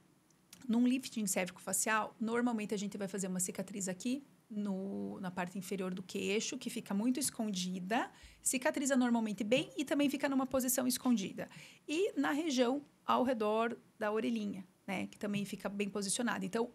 Num lifting cérvico-facial, normalmente a gente vai fazer uma cicatriz aqui, na parte inferior do queixo, que fica muito escondida, cicatriza normalmente bem e também fica numa posição escondida. E na região ao redor da orelhinha, né, que também fica bem posicionada. Então,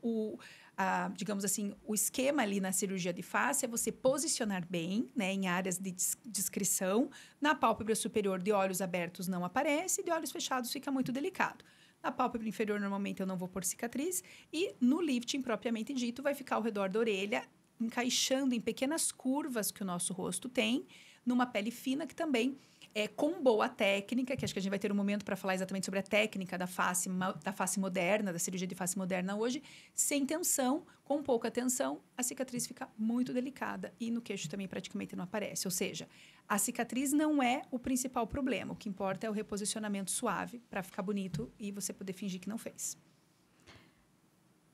digamos assim, o esquema ali na cirurgia de face é você posicionar bem, né, em áreas de discrição. Na pálpebra superior, de olhos abertos não aparece, de olhos fechados fica muito delicado. Na pálpebra inferior, normalmente, eu não vou pôr cicatriz. E no lifting, propriamente dito, vai ficar ao redor da orelha, encaixando em pequenas curvas que o nosso rosto tem, numa pele fina que também com boa técnica, que acho que a gente vai ter um momento para falar exatamente sobre a técnica da face moderna, da cirurgia de face moderna hoje, sem tensão, com pouca tensão, a cicatriz fica muito delicada e no queixo também praticamente não aparece. Ou seja, a cicatriz não é o principal problema, o que importa é o reposicionamento suave para ficar bonito e você poder fingir que não fez.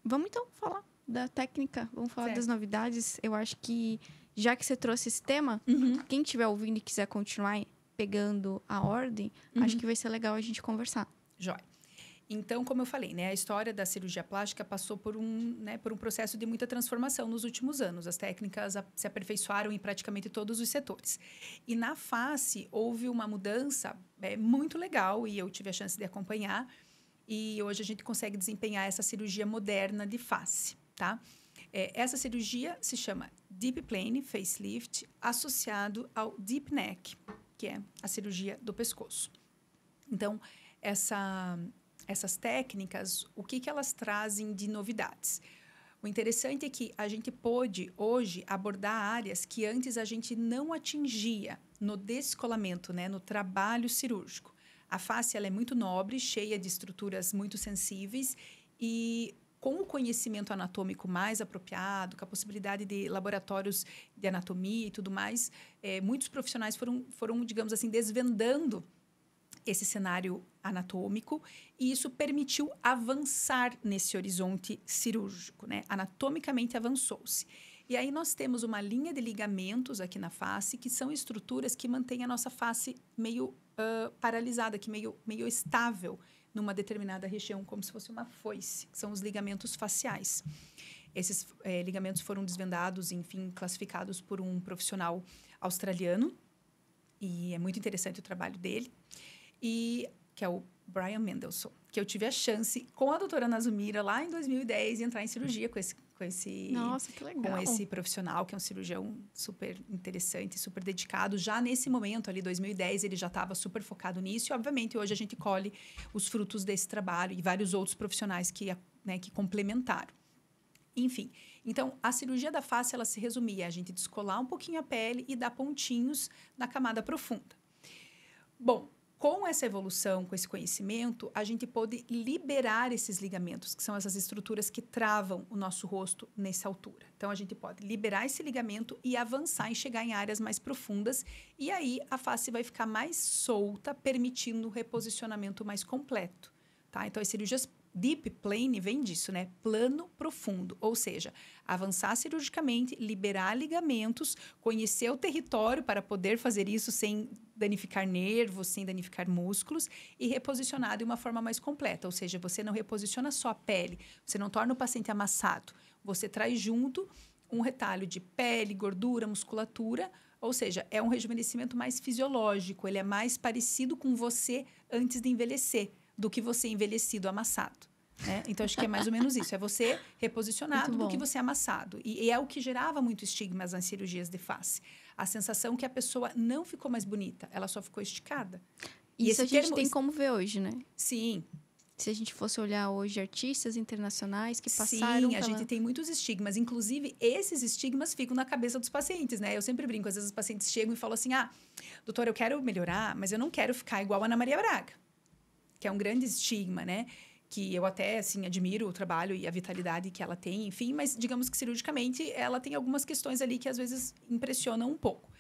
Vamos então falar da técnica, vamos falar Certo. das novidades. Eu acho que, já que você trouxe esse tema, quem estiver ouvindo e quiser continuar pegando a ordem, acho que vai ser legal a gente conversar. Jóia. Então, como eu falei, né, a história da cirurgia plástica passou por um processo de muita transformação nos últimos anos. As técnicas se aperfeiçoaram em praticamente todos os setores. E na face, houve uma mudança muito legal e eu tive a chance de acompanhar. E hoje a gente consegue desempenhar essa cirurgia moderna de face, tá? Essa cirurgia se chama Deep Plane Facelift, associado ao Deep Neck, que é a cirurgia do pescoço. Então, essas técnicas, o que elas trazem de novidades? O interessante é que a gente pôde, hoje, abordar áreas que antes a gente não atingia no descolamento, né, no trabalho cirúrgico. A face ela é muito nobre, cheia de estruturas muito sensíveis e com o conhecimento anatômico mais apropriado, com a possibilidade de laboratórios de anatomia e tudo mais, muitos profissionais foram, digamos assim, desvendando esse cenário anatômico e isso permitiu avançar nesse horizonte cirúrgico, né? Anatomicamente avançou-se. E aí nós temos uma linha de ligamentos aqui na face, que são estruturas que mantêm a nossa face meio paralisada, que meio estável numa determinada região, como se fosse uma foice, que são os ligamentos faciais. Esses ligamentos foram desvendados, enfim, classificados por um profissional australiano, e é muito interessante o trabalho dele, e que é o Brian Mendelsohn, que eu tive a chance, com a doutora Nazumira, lá em 2010, de entrar em cirurgia com esse Nossa, que legal. com esse profissional, que é um cirurgião super interessante, super dedicado. Já nesse momento, ali, 2010, ele já estava super focado nisso. E, obviamente, hoje a gente colhe os frutos desse trabalho e vários outros profissionais que complementaram. Enfim, então, a cirurgia da face, ela se resumia a gente descolar um pouquinho a pele e dar pontinhos na camada profunda. Bom, com essa evolução, com esse conhecimento, a gente pôde liberar esses ligamentos, que são essas estruturas que travam o nosso rosto nessa altura. Então, a gente pode liberar esse ligamento e avançar e chegar em áreas mais profundas. E aí, a face vai ficar mais solta, permitindo um reposicionamento mais completo. Tá? Então, as cirurgias Deep Plane vem disso, né? Plano profundo, ou seja, avançar cirurgicamente, liberar ligamentos, conhecer o território para poder fazer isso sem danificar nervos, sem danificar músculos e reposicionar de uma forma mais completa, ou seja, você não reposiciona só a pele, você não torna o paciente amassado, você traz junto um retalho de pele, gordura, musculatura, ou seja, é um rejuvenescimento mais fisiológico, ele é mais parecido com você antes de envelhecer do que você envelhecido amassado. Né? Então, acho que é mais ou menos isso. É você reposicionado do que você amassado. E é o que gerava muito estigmas nas cirurgias de face. A sensação que a pessoa não ficou mais bonita, ela só ficou esticada. Isso a gente tem como ver hoje, né? Sim. Se a gente fosse olhar hoje artistas internacionais que passaram Sim, a gente tem muitos estigmas. Inclusive, esses estigmas ficam na cabeça dos pacientes, né? Eu sempre brinco. Às vezes, os pacientes chegam e falam assim, doutora, eu quero melhorar, mas eu não quero ficar igual a Ana Maria Braga. Que é um grande estigma, né? Que eu até, assim, admiro o trabalho e a vitalidade que ela tem, enfim. Mas, digamos que cirurgicamente, ela tem algumas questões ali que, às vezes, impressionam um pouco.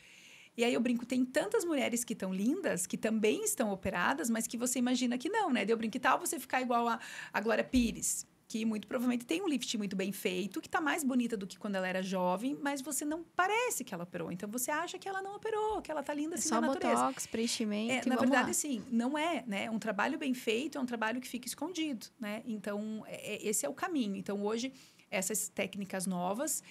E aí eu brinco, tem tantas mulheres que estão lindas, que também estão operadas, mas que você imagina que não, né? Eu brinco, que tal você ficar igual a Glória Pires, que muito provavelmente tem um lift muito bem feito, que está mais bonita do que quando ela era jovem, mas você não parece que ela operou. Então, você acha que ela não operou, que ela está linda assim na natureza. Só botox, preenchimento na verdade, assim, não é, né? Um trabalho bem feito é um trabalho que fica escondido, né? Então, esse é o caminho. Então, hoje, essas técnicas novas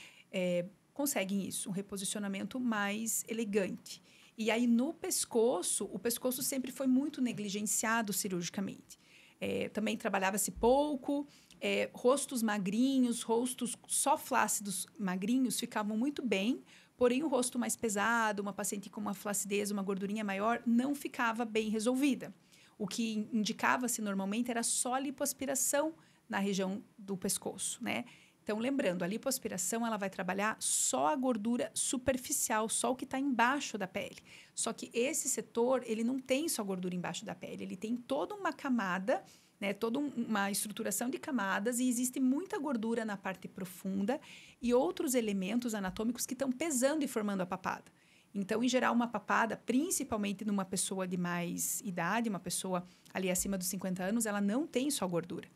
conseguem isso, um reposicionamento mais elegante. E aí, no pescoço, o pescoço sempre foi muito negligenciado cirurgicamente. Também trabalhava-se pouco, rostos magrinhos, rostos só flácidos magrinhos ficavam muito bem, porém o rosto mais pesado, uma paciente com uma flacidez, uma gordurinha maior, não ficava bem resolvida. O que indicava-se normalmente era só lipoaspiração na região do pescoço, né? Então, lembrando, a lipoaspiração ela vai trabalhar só a gordura superficial, só o que está embaixo da pele. Só que esse setor, ele não tem só gordura embaixo da pele, ele tem toda uma camada, né, toda uma estruturação de camadas e existe muita gordura na parte profunda e outros elementos anatômicos que estão pesando e formando a papada. Então, em geral, uma papada, principalmente numa pessoa de mais idade, uma pessoa ali acima dos 50 anos, ela não tem só gordura.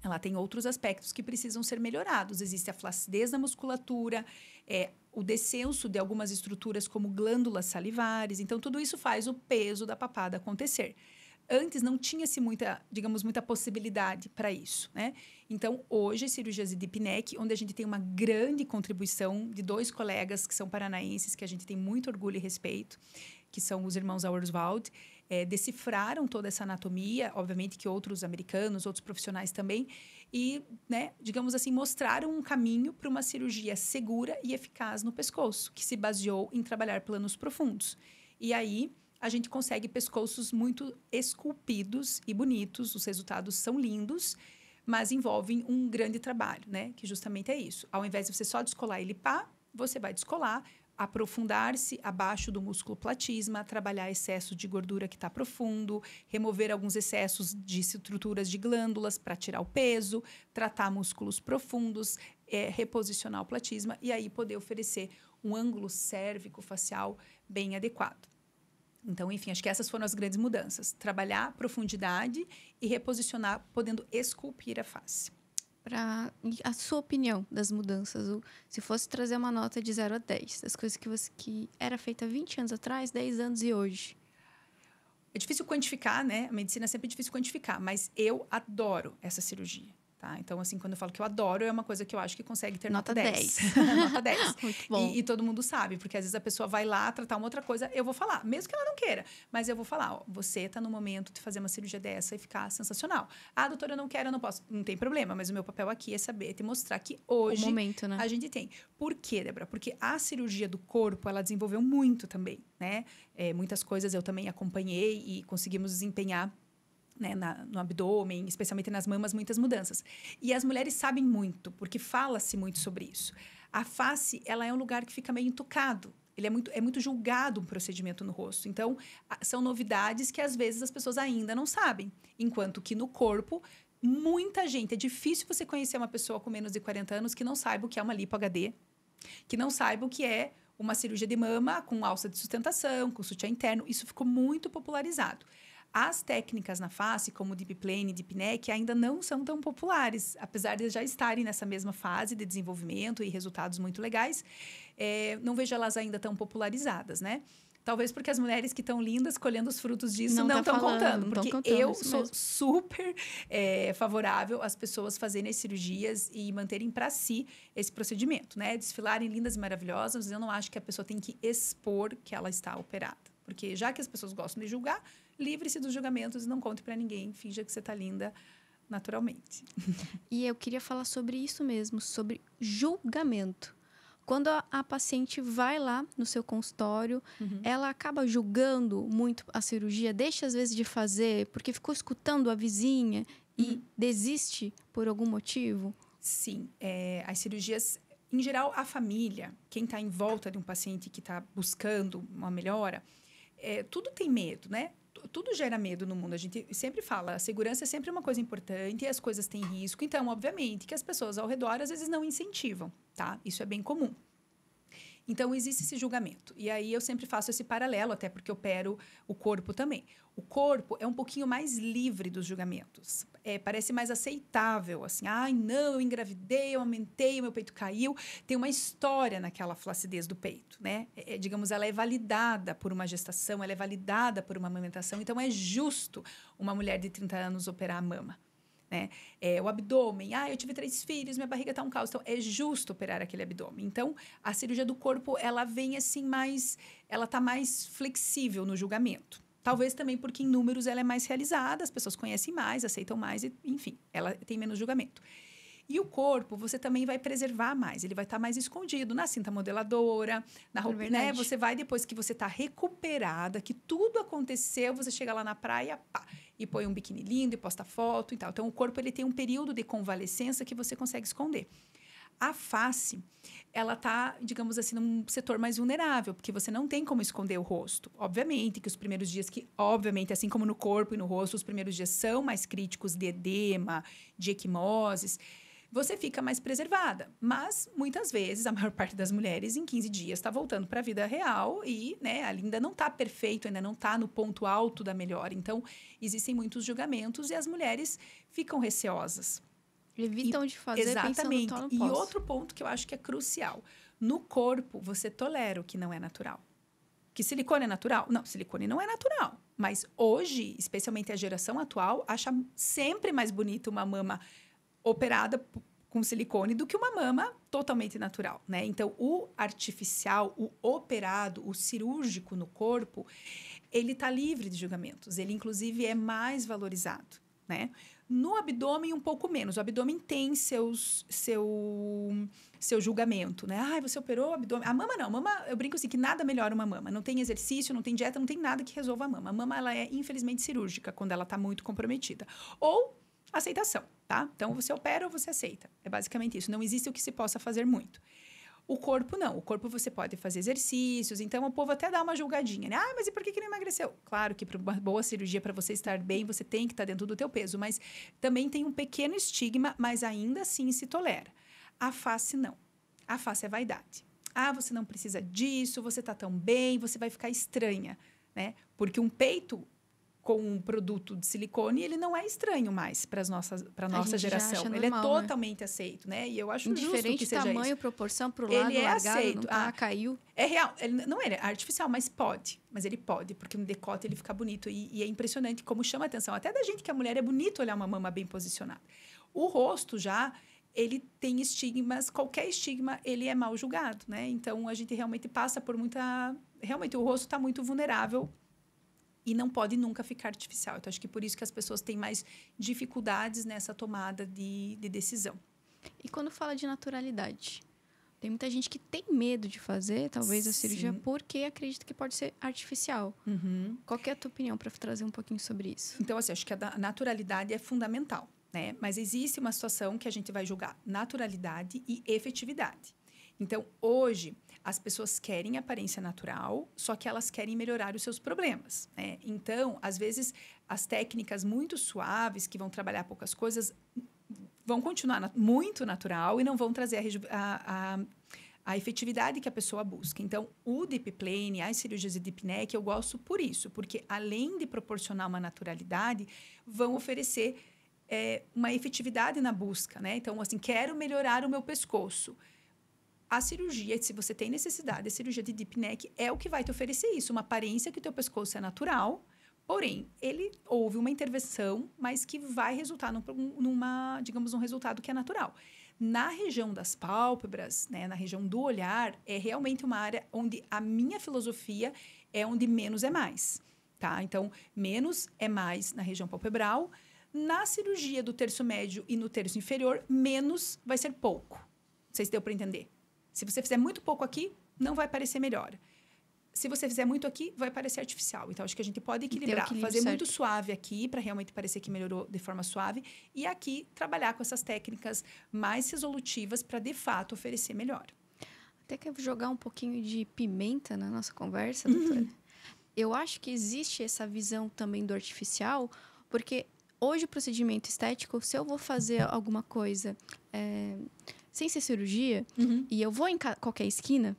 ela tem outros aspectos que precisam ser melhorados. Existe a flacidez da musculatura, o descenso de algumas estruturas como glândulas salivares. Então, tudo isso faz o peso da papada acontecer. Antes não tinha-se muita possibilidade para isso, né? Então, hoje, cirurgias de deep neck, onde a gente tem uma grande contribuição de 2 colegas que são paranaenses, que a gente tem muito orgulho e respeito, que são os irmãos Auerswald, decifraram toda essa anatomia, obviamente que outros americanos, outros profissionais também, e, né, digamos assim, mostraram um caminho para uma cirurgia segura e eficaz no pescoço, que se baseou em trabalhar planos profundos. E aí, a gente consegue pescoços muito esculpidos e bonitos, os resultados são lindos, mas envolvem um grande trabalho, né? Que justamente é isso. Ao invés de você só descolar e lipar, você vai descolar, aprofundar-se abaixo do músculo platisma, trabalhar excesso de gordura que está profundo, remover alguns excessos de estruturas de glândulas para tirar o peso, tratar músculos profundos, reposicionar o platisma e aí poder oferecer um ângulo cérvico-facial bem adequado. Então, enfim, acho que essas foram as grandes mudanças. Trabalhar a profundidade e reposicionar, podendo esculpir a face. Para a sua opinião das mudanças, se fosse trazer uma nota de 0 a 10, das coisas que era feita 20 anos atrás, 10 anos e hoje. É difícil quantificar, né? A medicina é sempre difícil quantificar, mas eu adoro essa cirurgia. Tá? Então, assim, quando eu falo que eu adoro, é uma coisa que eu acho que consegue ter nota 10. Nota 10. Muito bom. E todo mundo sabe, porque às vezes a pessoa vai lá tratar uma outra coisa, eu vou falar, mesmo que ela não queira, mas eu vou falar, ó, você está no momento de fazer uma cirurgia dessa e ficar sensacional. Ah, doutora, eu não quero, eu não posso. Não tem problema, mas o meu papel aqui é saber, te mostrar que hoje o momento, né? a gente tem. Por quê, Débora? Porque a cirurgia do corpo, ela desenvolveu muito também, né? Muitas coisas eu também acompanhei e conseguimos desempenhar, né, no abdômen, especialmente nas mamas, muitas mudanças. E as mulheres sabem muito, porque fala-se muito sobre isso. A face, ela é um lugar que fica meio entucado. Ele é muito julgado um procedimento no rosto. Então, são novidades que, às vezes, as pessoas ainda não sabem. Enquanto que no corpo, muita gente... É difícil você conhecer uma pessoa com menos de 40 anos que não saiba o que é uma lipo HD, que não saiba o que é uma cirurgia de mama com alça de sustentação, com sutiã interno. Isso ficou muito popularizado. As técnicas na face, como Deep Plane e Deep Neck, ainda não são tão populares, apesar de já estarem nessa mesma fase de desenvolvimento e resultados muito legais. Não vejo elas ainda tão popularizadas, né? Talvez porque as mulheres que estão lindas colhendo os frutos disso não estão contando. Porque eu sou super favorável às pessoas fazerem as cirurgias e manterem para si esse procedimento, né? Desfilarem lindas e maravilhosas, eu não acho que a pessoa tem que expor que ela está operada. Porque já que as pessoas gostam de julgar, livre-se dos julgamentos e não conte para ninguém. Finja que você está linda naturalmente. E eu queria falar sobre isso mesmo, sobre julgamento. Quando a paciente vai lá no seu consultório, ela acaba julgando muito a cirurgia, deixa às vezes de fazer porque ficou escutando a vizinha e desiste por algum motivo? Sim. As cirurgias, em geral, a família, quem está em volta de um paciente que está buscando uma melhora, tudo tem medo, né? Tudo gera medo no mundo. A gente sempre fala, a segurança é sempre uma coisa importante e as coisas têm risco. Então, obviamente, que as pessoas ao redor, às vezes, não incentivam, tá? Isso é bem comum. Então, existe esse julgamento. E aí, eu sempre faço esse paralelo, até porque eu opero o corpo também. O corpo é um pouquinho mais livre dos julgamentos. Parece mais aceitável, assim. Ai, não, eu engravidei, eu aumentei, o meu peito caiu. Tem uma história naquela flacidez do peito, né? Digamos, ela é validada por uma gestação, ela é validada por uma amamentação. Então, é justo uma mulher de 30 anos operar a mama. Né? O abdômen, eu tive 3 filhos, minha barriga está um caos. Então, é justo operar aquele abdômen. Então, a cirurgia do corpo, ela vem assim ela está mais flexível no julgamento. Talvez também porque em números ela é mais realizada, as pessoas conhecem mais, aceitam mais, enfim, ela tem menos julgamento. E o corpo, você também vai preservar mais, ele vai estar mais escondido na cinta modeladora, na roupa, né? Você vai, depois que você está recuperada, que tudo aconteceu, você chega lá na praia, pá, e põe um biquíni lindo e posta foto e tal. Então, o corpo, ele tem um período de convalescença que você consegue esconder. A face, ela está, digamos assim, num setor mais vulnerável, porque você não tem como esconder o rosto. Obviamente que os primeiros dias, obviamente, assim como no corpo e no rosto, os primeiros dias são mais críticos de edema, de equimoses, você fica mais preservada. Mas, muitas vezes, a maior parte das mulheres, em 15 dias, está voltando para a vida real e, né, ainda não está perfeito, ainda não está no ponto alto da melhora. Então, existem muitos julgamentos e as mulheres ficam receosas. Evitam de fazer Exatamente. pensando E no pós. outro ponto que eu acho que é crucial. No corpo, você tolera o que não é natural. Que silicone é natural? Não, silicone não é natural. Mas hoje, especialmente a geração atual, acha sempre mais bonita uma mama operada com silicone do que uma mama totalmente natural, né? Então, o artificial, o operado, o cirúrgico no corpo, ele está livre de julgamentos. Ele, inclusive, é mais valorizado, né? No abdômen, um pouco menos. O abdômen tem seu julgamento, né? Ah, você operou o abdômen. A mama não. A mama, eu brinco assim, que nada melhora uma mama. Não tem exercício, não tem dieta, não tem nada que resolva a mama. A mama, ela é, infelizmente, cirúrgica, quando ela está muito comprometida. Ou aceitação, tá? Então, você opera ou você aceita. É basicamente isso. Não existe o que se possa fazer muito. O corpo, não. O corpo, você pode fazer exercícios. Então, o povo até dá uma julgadinha, né? Ah, mas e por que não emagreceu? Claro que para uma boa cirurgia, para você estar bem, você tem que estar dentro do teu peso. Mas também tem um pequeno estigma, mas ainda assim se tolera. A face, não. A face é vaidade. Ah, você não precisa disso, você está tão bem, você vai ficar estranha, né? Porque um peito com um produto de silicone, ele não é estranho mais para a nossa geração. Ele normal, é totalmente aceito, né? E eu acho justo indiferente que seja tamanho, isso. proporção, pro lado, Ele é largado, aceito. não tá, caiu. É real. Ele, não é artificial, mas pode. Mas ele pode, porque no decote ele fica bonito. E é impressionante como chama a atenção. Até da gente que a mulher é bonito olhar uma mama bem posicionada. O rosto já, ele tem estigmas. Qualquer estigma, ele é mal julgado, né? Então, a gente realmente passa por muita... Realmente, o rosto está muito vulnerável e não pode nunca ficar artificial. Então, acho que por isso que as pessoas têm mais dificuldades nessa tomada de decisão. E quando fala de naturalidade? Tem muita gente que tem medo de fazer, talvez, a cirurgia, porque acredita que pode ser artificial. Uhum. Qual que é a tua opinião para trazer um pouquinho sobre isso? Então, assim, acho que a naturalidade é fundamental, né? Mas existe uma situação que a gente vai julgar naturalidade e efetividade. Então, hoje, as pessoas querem aparência natural, só que elas querem melhorar os seus problemas, né? Então, às vezes, as técnicas muito suaves, que vão trabalhar poucas coisas, vão continuar muito natural e não vão trazer a efetividade que a pessoa busca. Então, o deep plane, as cirurgias de deep neck, eu gosto por isso, porque além de proporcionar uma naturalidade, vão oferecer uma efetividade na busca, né? Então, assim, quero melhorar o meu pescoço. A cirurgia, se você tem necessidade, a cirurgia de deep neck é o que vai te oferecer isso, uma aparência que o teu pescoço é natural, porém, houve uma intervenção, mas que vai resultar digamos, um resultado que é natural. Na região das pálpebras, né, na região do olhar, é realmente uma área onde a minha filosofia é onde menos é mais, tá? Então, menos é mais na região palpebral. Na cirurgia do terço médio e no terço inferior, menos vai ser pouco. Não sei se deu para entender. Se você fizer muito pouco aqui, não vai parecer melhor. Se você fizer muito aqui, vai parecer artificial. Então, acho que a gente pode equilibrar. Fazer muito suave aqui, para realmente parecer que melhorou de forma suave. E aqui, trabalhar com essas técnicas mais resolutivas para, de fato, oferecer melhor. Até quero jogar um pouquinho de pimenta na nossa conversa, doutora. Eu acho que existe essa visão também do artificial, porque hoje o procedimento estético, se eu vou fazer alguma coisa sem ser cirurgia, e eu vou em qualquer esquina,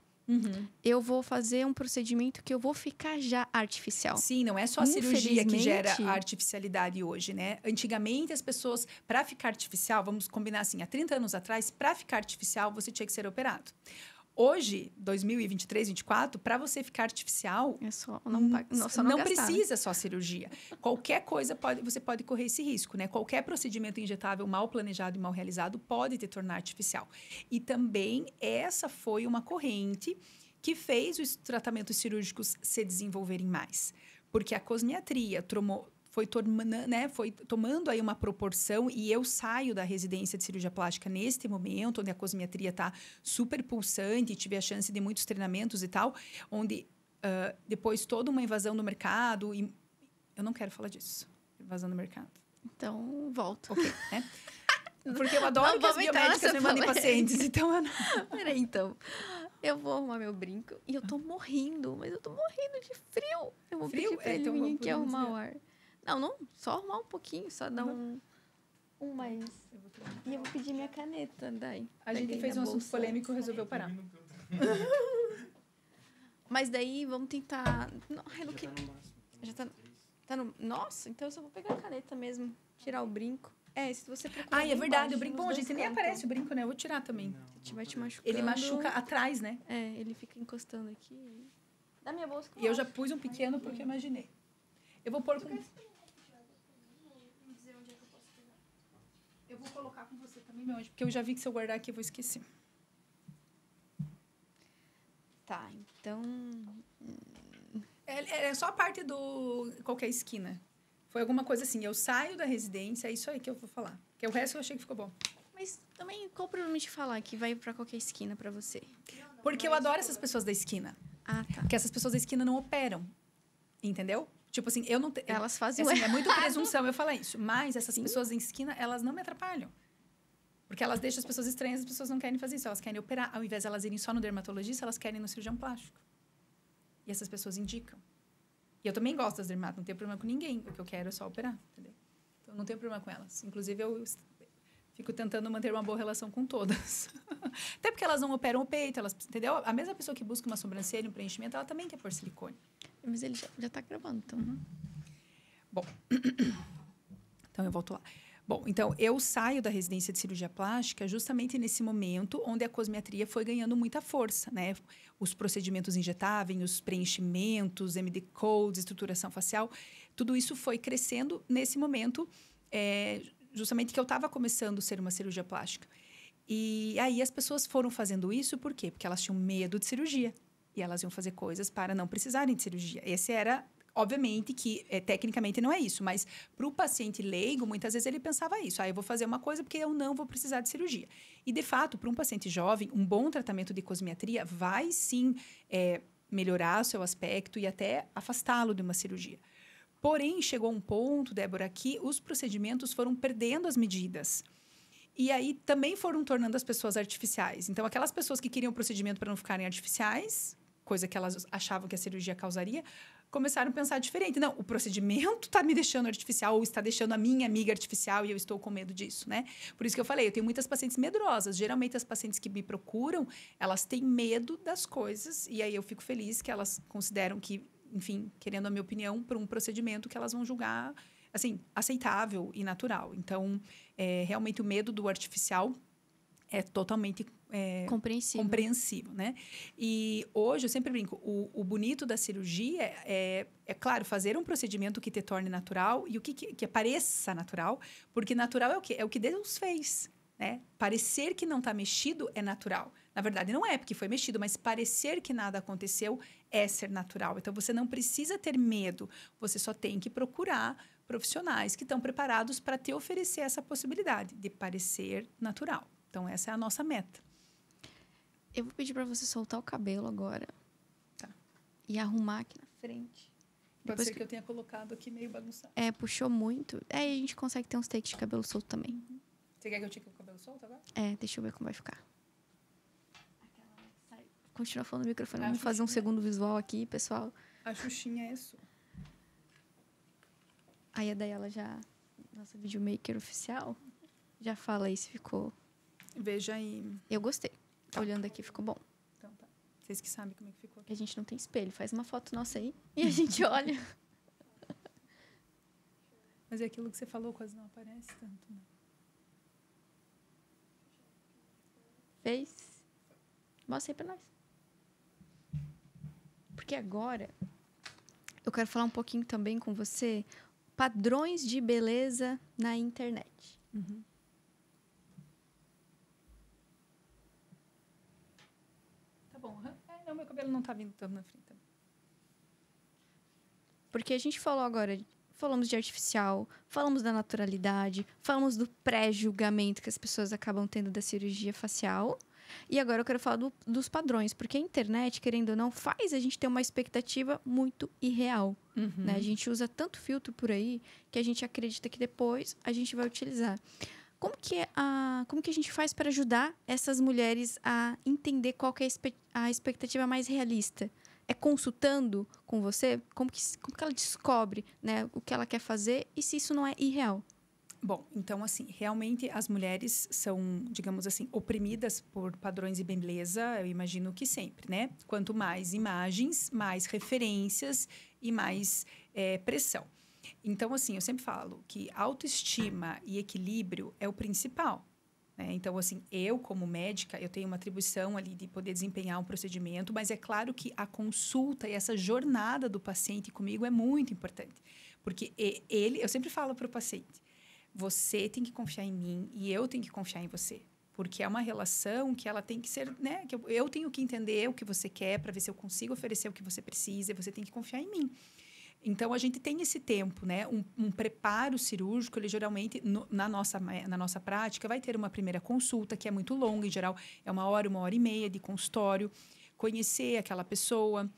eu vou fazer um procedimento que eu vou ficar já artificial. Sim, não é só a cirurgia que gera a artificialidade hoje, né? Antigamente, as pessoas, para ficar artificial, vamos combinar assim, há 30 anos atrás, para ficar artificial, você tinha que ser operado. Hoje, 2023, 2024, para você ficar artificial, não precisa só cirurgia. Qualquer coisa você pode correr esse risco, né? Qualquer procedimento injetável mal planejado e mal realizado pode te tornar artificial. E também essa foi uma corrente que fez os tratamentos cirúrgicos se desenvolverem mais. Porque a cosmiatria foi tomando aí uma proporção, e eu saio da residência de cirurgia plástica neste momento, onde a cosmiatria está super pulsante, tive a chance de muitos treinamentos e tal, onde depois toda uma invasão no mercado, e eu não quero falar disso, invasão no mercado. Então, volto. Ok, né? Porque eu adoro que as biomédicas me mandem pacientes, então eu não... Peraí, então. Eu vou arrumar meu brinco e eu tô morrendo, mas eu tô morrendo de frio. Eu vou pedir pra ele vir aqui arrumar o ar. Não, só arrumar um pouquinho, só dar um mais. E eu vou pedir minha caneta, daí. A gente fez um assunto polêmico e resolveu parar. Mas daí, vamos tentar... Já tá no... Nossa, então eu só vou pegar a caneta mesmo, tirar o brinco. Se você procurar. Ah, é bem verdade. embaixo, O brinco. nos Bom, dois gente, nem cantos. aparece o brinco, né? Eu vou tirar também. Não, A gente não vai te aparece. machucando. Ele machuca atrás, né? Ele fica encostando aqui. Da minha bolsa. E eu já pus um pequeno porque eu imaginei. Eu vou pôr com... Me dizer onde é que eu posso pegar. Eu vou colocar com você também, meu anjo, porque eu já vi que se eu guardar aqui eu vou esquecer. Tá, então. É só a parte do qualquer esquina. Foi alguma coisa assim, eu saio da residência, é isso aí que eu vou falar. Porque o resto eu achei que ficou bom. Mas também, qual o problema de falar que vai pra qualquer esquina pra você? Porque eu adoro essas pessoas da esquina. Ah, tá. Porque essas pessoas da esquina não operam. Entendeu? Tipo assim, eu não... Elas fazem o assim, é muito presunção eu falar isso. Mas essas pessoas da esquina, elas não me atrapalham. Porque elas deixam as pessoas estranhas, as pessoas não querem fazer isso. Elas querem operar. Ao invés de elas irem só no dermatologista, elas querem ir no cirurgião plástico. E essas pessoas indicam. E eu também gosto das dermatos, não tenho problema com ninguém. O que eu quero é só operar, entendeu? Então, não tenho problema com elas. Inclusive, eu fico tentando manter uma boa relação com todas. Até porque elas não operam o peito, elas, entendeu? A mesma pessoa que busca uma sobrancelha, um preenchimento, ela também quer pôr silicone. Mas ele já tá gravando, então. Bom, então eu volto lá. Bom, então eu saio da residência de cirurgia plástica justamente nesse momento onde a cosmetria foi ganhando muita força, né? Os procedimentos injetáveis, os preenchimentos, MD codes, estruturação facial, tudo isso foi crescendo nesse momento, justamente que eu estava começando a ser uma cirurgia plástica. E aí as pessoas foram fazendo isso por quê? Porque elas tinham medo de cirurgia e elas iam fazer coisas para não precisarem de cirurgia. Esse era obviamente que, tecnicamente, não é isso, mas para o paciente leigo, muitas vezes ele pensava isso. Eu vou fazer uma coisa porque eu não vou precisar de cirurgia. E, de fato, para um paciente jovem, um bom tratamento de cosmetria vai, sim, melhorar o seu aspecto e até afastá-lo de uma cirurgia. Porém, chegou um ponto, Débora, que os procedimentos foram perdendo as medidas. E aí, também foram tornando as pessoas artificiais. Então, aquelas pessoas que queriam o procedimento para não ficarem artificiais, coisa que elas achavam que a cirurgia causaria, começaram a pensar diferente. Não, o procedimento está me deixando artificial ou está deixando a minha amiga artificial e eu estou com medo disso, né? Por isso que eu falei, eu tenho muitas pacientes medrosas. Geralmente, as pacientes que me procuram, elas têm medo das coisas e aí eu fico feliz que elas consideram que, enfim, querendo a minha opinião, por um procedimento que elas vão julgar, assim, aceitável e natural. Então, realmente o medo do artificial é totalmente compreensível, né? E hoje, eu sempre brinco, o bonito da cirurgia é claro, fazer um procedimento que te torne natural e o que pareça natural, porque natural é o quê? É o que Deus fez, né? Parecer que não está mexido é natural. Na verdade, não é, porque foi mexido, mas parecer que nada aconteceu é ser natural. Então, você não precisa ter medo, você só tem que procurar profissionais que estão preparados para te oferecer essa possibilidade de parecer natural. Então, essa é a nossa meta. Eu vou pedir para você soltar o cabelo agora. Tá. E arrumar aqui na frente. Pode Depois ser que eu tenha colocado aqui meio bagunçado. Puxou muito. Aí a gente consegue ter uns takes de cabelo solto também. Você quer que eu tire o cabelo solto agora? Deixa eu ver como vai ficar. Continua falando no microfone. A Vamos fazer um Xuxinha. segundo visual aqui, pessoal. A Xuxinha é sua. Aí a Dayala já... Nossa videomaker oficial. Já fala aí se ficou... Veja aí. Eu gostei. Olhando aqui, ficou bom. Então tá. Vocês que sabem como é que ficou aqui. A gente não tem espelho. Faz uma foto nossa aí e a gente olha. Mas é aquilo que você falou, quase não aparece tanto, né? Fez? Mostra aí pra nós. Porque agora eu quero falar um pouquinho também com você padrões de beleza na internet. Uhum. Tá bom. Não, meu cabelo não tá vindo tanto na frente. Porque a gente falou agora, falamos de artificial, falamos da naturalidade, falamos do pré-julgamento que as pessoas acabam tendo da cirurgia facial. E agora eu quero falar dos padrões, porque a internet, querendo ou não, faz a gente ter uma expectativa muito irreal. Uhum. Né? A gente usa tanto filtro por aí que a gente acredita que depois a gente vai utilizar. Como que a gente faz para ajudar essas mulheres a entender qual que é a expectativa mais realista? É consultando com você? Como que ela descobre, né, o que ela quer fazer e se isso não é irreal? Bom, então, assim, realmente as mulheres são, digamos assim, oprimidas por padrões de beleza, eu imagino que sempre, né? Quanto mais imagens, mais referências e mais pressão. Então, assim, eu sempre falo que autoestima e equilíbrio é o principal. Né? Então, assim, eu como médica, eu tenho uma atribuição ali de poder desempenhar um procedimento, mas é claro que a consulta e essa jornada do paciente comigo é muito importante. Porque eu sempre falo para o paciente, você tem que confiar em mim e eu tenho que confiar em você. Porque é uma relação que ela tem que ser, né? Que eu tenho que entender o que você quer para ver se eu consigo oferecer o que você precisa e você tem que confiar em mim. Então, a gente tem esse tempo, né? Um preparo cirúrgico, ele geralmente, na nossa prática, vai ter uma primeira consulta, que é muito longa, em geral, é 1 hora e meia de consultório, conhecer aquela pessoa,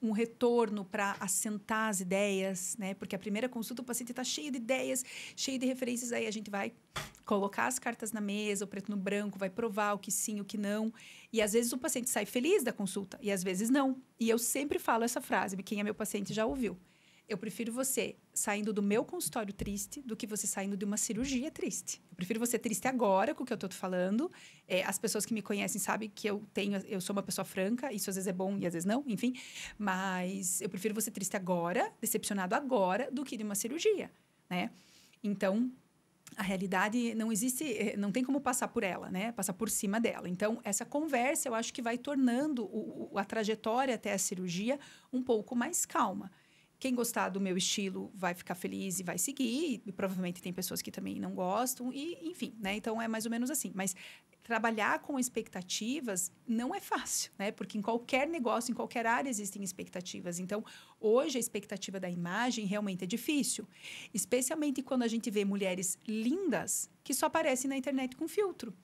um retorno para assentar as ideias, né? Porque a primeira consulta, o paciente está cheio de ideias, cheio de referências, aí a gente vai colocar as cartas na mesa, o preto no branco, vai provar o que sim, o que não. E às vezes o paciente sai feliz da consulta e às vezes não. E eu sempre falo essa frase, quem é meu paciente já ouviu. Eu prefiro você saindo do meu consultório triste do que você saindo de uma cirurgia triste. Eu prefiro você triste agora com o que eu estou te falando. As pessoas que me conhecem sabem que eu sou uma pessoa franca, isso às vezes é bom e às vezes não, enfim. Mas eu prefiro você triste agora, decepcionado agora, do que de uma cirurgia, né? Então, a realidade não existe, não tem como passar por ela, né? Passar por cima dela. Então, essa conversa, eu acho que vai tornando a trajetória até a cirurgia um pouco mais calma. Quem gostar do meu estilo vai ficar feliz e vai seguir. E provavelmente tem pessoas que também não gostam. E, enfim, né? Então, é mais ou menos assim. Mas trabalhar com expectativas não é fácil, né? Porque em qualquer negócio, em qualquer área, existem expectativas. Então, hoje, a expectativa da imagem realmente é difícil. Especialmente quando a gente vê mulheres lindas que só aparecem na internet com filtro.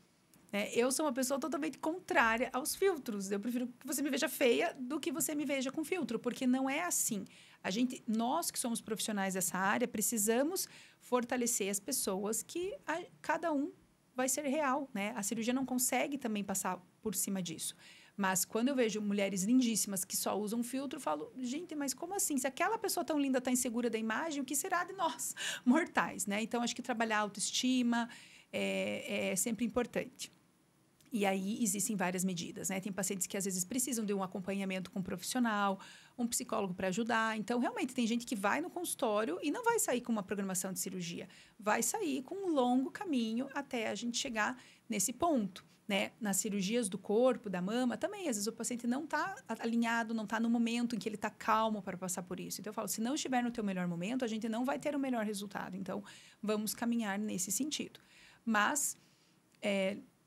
Eu sou uma pessoa totalmente contrária aos filtros. Eu prefiro que você me veja feia do que você me veja com filtro, porque não é assim. Nós que somos profissionais dessa área, precisamos fortalecer as pessoas que cada um vai ser real, né? A cirurgia não consegue também passar por cima disso. Mas quando eu vejo mulheres lindíssimas que só usam filtro, eu falo, gente, mas como assim? Se aquela pessoa tão linda está insegura da imagem, o que será de nós, mortais, né? Então, acho que trabalhar a autoestima é sempre importante. E aí, existem várias medidas, né? Tem pacientes que, às vezes, precisam de um acompanhamento com um profissional, um psicólogo para ajudar. Então, realmente, tem gente que vai no consultório e não vai sair com uma programação de cirurgia. Vai sair com um longo caminho até a gente chegar nesse ponto, né? Nas cirurgias do corpo, da mama, também, às vezes, o paciente não está alinhado, não está no momento em que ele está calmo para passar por isso. Então, eu falo, se não estiver no teu melhor momento, a gente não vai ter o melhor resultado. Então, vamos caminhar nesse sentido. Mas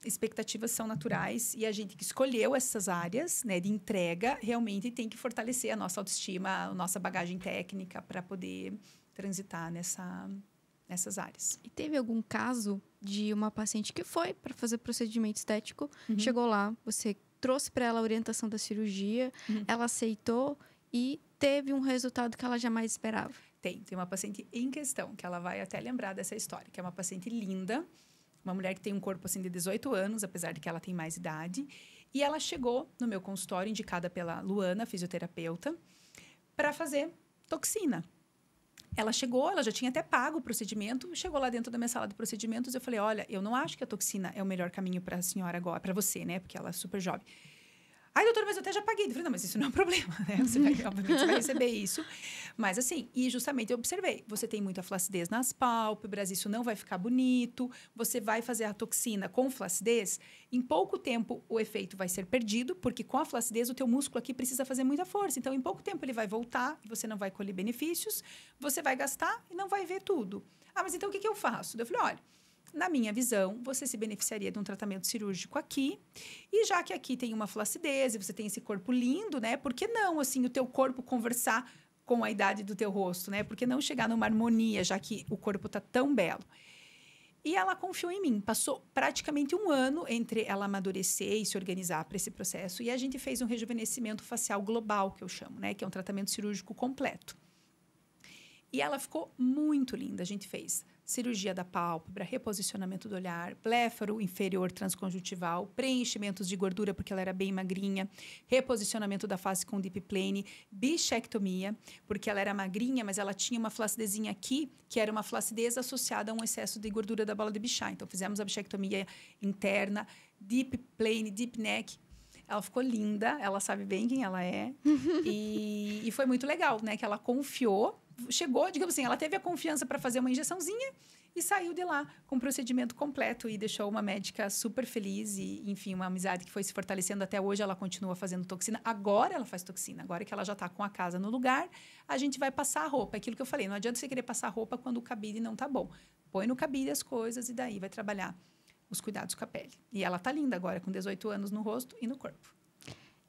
expectativas são naturais e a gente que escolheu essas áreas, né, de entrega realmente tem que fortalecer a nossa autoestima, a nossa bagagem técnica para poder transitar nessas áreas. E teve algum caso de uma paciente que foi para fazer procedimento estético, chegou lá, você trouxe para ela a orientação da cirurgia, ela aceitou e teve um resultado que ela jamais esperava? Tem uma paciente em questão, que ela vai até lembrar dessa história, que é uma paciente linda, uma mulher que tem um corpo assim de 18 anos, apesar de que ela tem mais idade. E ela chegou no meu consultório, indicada pela Luana, fisioterapeuta, para fazer toxina. Ela chegou, ela já tinha até pago o procedimento, chegou lá dentro da minha sala de procedimentos, eu falei, olha, eu não acho que a toxina é o melhor caminho para a senhora agora, para você, né? Porque ela é super jovem. Ai, doutora, mas eu até já paguei. Eu falei, não, mas isso não é um problema, né? Obviamente, você vai receber isso. Mas, assim, e justamente eu observei. Você tem muita flacidez nas pálpebras, isso não vai ficar bonito. Você vai fazer a toxina com flacidez, em pouco tempo o efeito vai ser perdido, porque com a flacidez o teu músculo aqui precisa fazer muita força. Então, em pouco tempo ele vai voltar, você não vai colher benefícios, você vai gastar e não vai ver tudo. Ah, mas então o que eu faço? Eu falei, olha, na minha visão, você se beneficiaria de um tratamento cirúrgico aqui. E já que aqui tem uma flacidez e você tem esse corpo lindo, né? Por que não, assim, o teu corpo conversar com a idade do teu rosto, né? Por que não chegar numa harmonia, já que o corpo tá tão belo? E ela confiou em mim. Passou praticamente 1 ano entre ela amadurecer e se organizar para esse processo. E a gente fez um rejuvenescimento facial global, que eu chamo, né? Que é um tratamento cirúrgico completo. E ela ficou muito linda. A gente fez cirurgia da pálpebra, reposicionamento do olhar, bléfaro inferior transconjuntival, preenchimentos de gordura, porque ela era bem magrinha, reposicionamento da face com deep plane, bichectomia, porque ela era magrinha, mas ela tinha uma flacidezinha aqui, que era uma flacidez associada a um excesso de gordura da bola de Bichat. Então, fizemos a bichectomia interna, deep plane, deep neck. Ela ficou linda, ela sabe bem quem ela é. E foi muito legal, né? Que ela confiou chegou, digamos assim, ela teve a confiança para fazer uma injeçãozinha e saiu de lá com o procedimento completo e deixou uma médica super feliz e, enfim, uma amizade que foi se fortalecendo até hoje. Ela continua fazendo toxina. Agora ela faz toxina. Agora que ela já está com a casa no lugar, a gente vai passar a roupa. Aquilo que eu falei, não adianta você querer passar a roupa quando o cabide não tá bom. Põe no cabide as coisas e daí vai trabalhar os cuidados com a pele. E ela tá linda agora, com 18 anos no rosto e no corpo.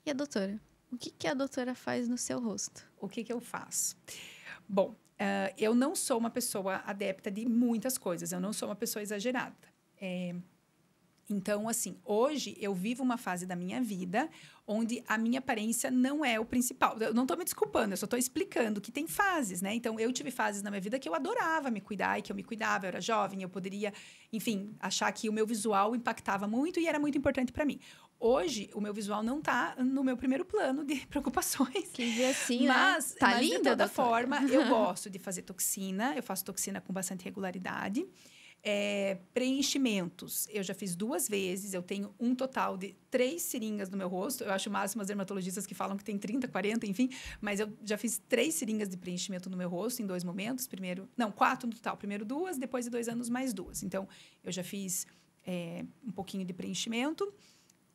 E a doutora? O que a doutora faz no seu rosto? O que eu faço? Bom, eu não sou uma pessoa adepta de muitas coisas. Eu não sou uma pessoa exagerada. Então, assim, hoje eu vivo uma fase da minha vida onde a minha aparência não é o principal. Eu não estou me desculpando, eu só estou explicando que tem fases, né? Então, eu tive fases na minha vida que eu adorava me cuidar e que eu me cuidava, eu era jovem, eu poderia, enfim, achar que o meu visual impactava muito e era muito importante para mim. Hoje, o meu visual não está no meu primeiro plano de preocupações. Quem vê assim, Mas, né? Tá mas linda, de toda doutora? forma, eu gosto de fazer toxina. Eu faço toxina com bastante regularidade. Preenchimentos, eu já fiz 2 vezes. Eu tenho um total de 3 seringas no meu rosto. Eu acho o máximo as dermatologistas que falam que tem 30, 40, enfim. Mas eu já fiz 3 seringas de preenchimento no meu rosto em 2 momentos. 4 no total. Primeiro 2, depois de 2 anos mais 2. Então, eu já fiz um pouquinho de preenchimento.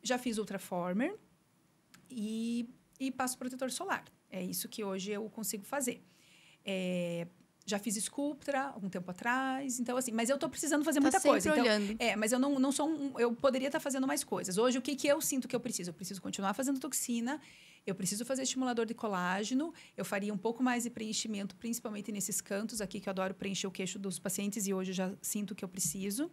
Já fiz Ultraformer e passo protetor solar. É isso que hoje eu consigo fazer. Já fiz Sculptra algum tempo atrás. Então, assim, mas eu tô precisando fazer muita coisa. Então, olhando. mas eu não sou eu poderia estar fazendo mais coisas. Hoje, o que eu sinto que eu preciso? Eu preciso continuar fazendo toxina, eu preciso fazer estimulador de colágeno, eu faria um pouco mais de preenchimento, principalmente nesses cantos aqui, que eu adoro preencher o queixo dos pacientes e hoje eu já sinto que eu preciso.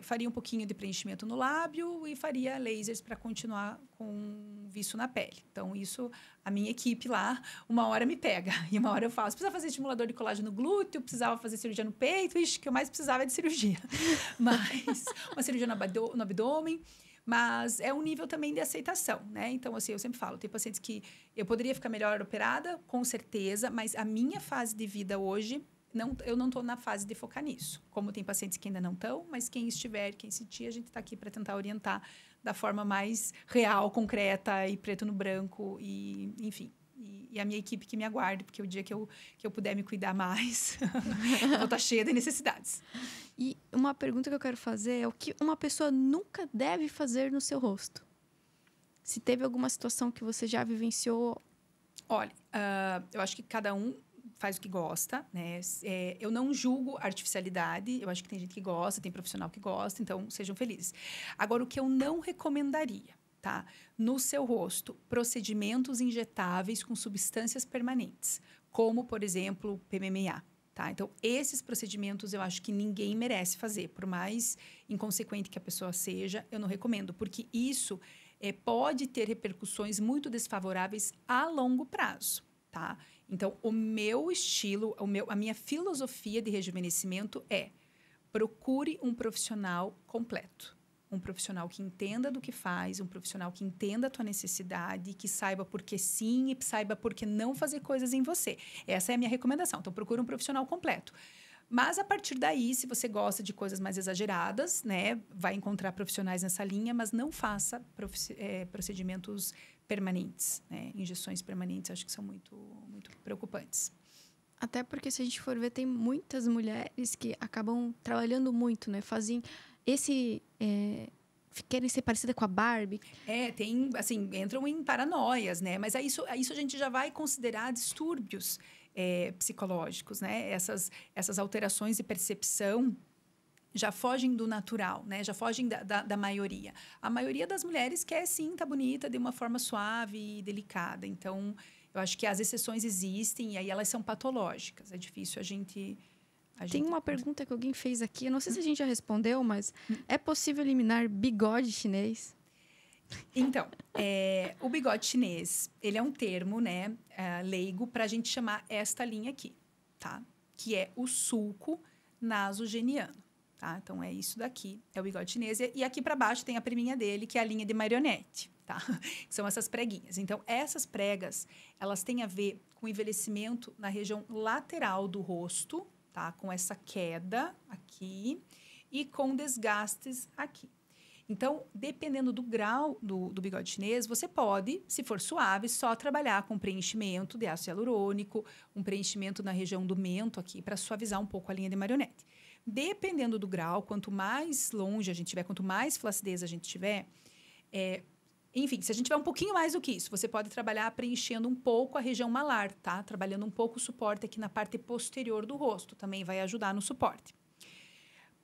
Faria um pouquinho de preenchimento no lábio e faria lasers para continuar com viço na pele. Então, isso, a minha equipe lá, uma hora me pega e uma hora eu faço. Precisava fazer estimulador de colágeno no glúteo, precisava fazer cirurgia no peito, o que eu mais precisava é de cirurgia. Mas, uma cirurgia no abdômen. Mas é um nível também de aceitação, né? Então, assim, eu sempre falo, tem pacientes que eu poderia ficar melhor operada, com certeza, mas a minha fase de vida hoje, eu não estou na fase de focar nisso. Como tem pacientes que ainda não estão, mas quem estiver, quem sentir, a gente está aqui para tentar orientar da forma mais real, concreta e preto no branco, e enfim. E a minha equipe que me aguarde, porque o dia que eu puder me cuidar mais, eu vou estar cheia de necessidades. E uma pergunta que eu quero fazer é o que uma pessoa nunca deve fazer no seu rosto? Se teve alguma situação que você já vivenciou? Olha, eu acho que cada um faz o que gosta, né? Eu não julgo artificialidade, eu acho que tem gente que gosta, tem profissional que gosta, então sejam felizes. Agora, o que eu não recomendaria, tá? No seu rosto, procedimentos injetáveis com substâncias permanentes, como, por exemplo, PMMA. Tá? Então, esses procedimentos eu acho que ninguém merece fazer, por mais inconsequente que a pessoa seja, eu não recomendo, porque isso pode ter repercussões muito desfavoráveis a longo prazo. Tá? Então, o meu estilo, a minha filosofia de rejuvenescimento é: procure um profissional completo. Um profissional que entenda do que faz, um profissional que entenda a tua necessidade, que saiba por que sim e saiba por que não fazer coisas em você. Essa é a minha recomendação. Então, procure um profissional completo. Mas, a partir daí, se você gosta de coisas mais exageradas, né, vai encontrar profissionais nessa linha, mas não faça procedimentos permanentes, né? Injeções permanentes, acho que são muito, muito preocupantes. Até porque, se a gente for ver, tem muitas mulheres que acabam trabalhando muito, né? Fazem querem ser parecida com a Barbie. Tem, assim, entram em paranoias, né? Mas isso a gente já vai considerar distúrbios psicológicos, né? Essas alterações de percepção já fogem do natural, né? Já fogem da maioria. A maioria das mulheres quer, sim, estar bonita de uma forma suave e delicada. Então, eu acho que as exceções existem e aí elas são patológicas. É difícil a gente... Tem uma pergunta que alguém fez aqui, eu não sei se a gente já respondeu, mas é possível eliminar bigode chinês? Então, o bigode chinês, ele é um termo, né, leigo, para a gente chamar esta linha aqui, tá? Que é o sulco nasogeniano, tá? Então, é isso daqui, é o bigode chinês. E aqui para baixo tem a priminha dele, que é a linha de marionete, tá? Que são essas preguinhas. Então, essas pregas, elas têm a ver com envelhecimento na região lateral do rosto, tá? Com essa queda aqui e com desgastes aqui. Então, dependendo do grau do bigode chinês, você pode, se for suave, só trabalhar com preenchimento de ácido hialurônico, um preenchimento na região do mento aqui, para suavizar um pouco a linha de marionete. Dependendo do grau, quanto mais longe a gente tiver, quanto mais flacidez a gente tiver, enfim, se a gente tiver um pouquinho mais do que isso, você pode trabalhar preenchendo um pouco a região malar, tá? Trabalhando um pouco o suporte aqui na parte posterior do rosto, também vai ajudar no suporte.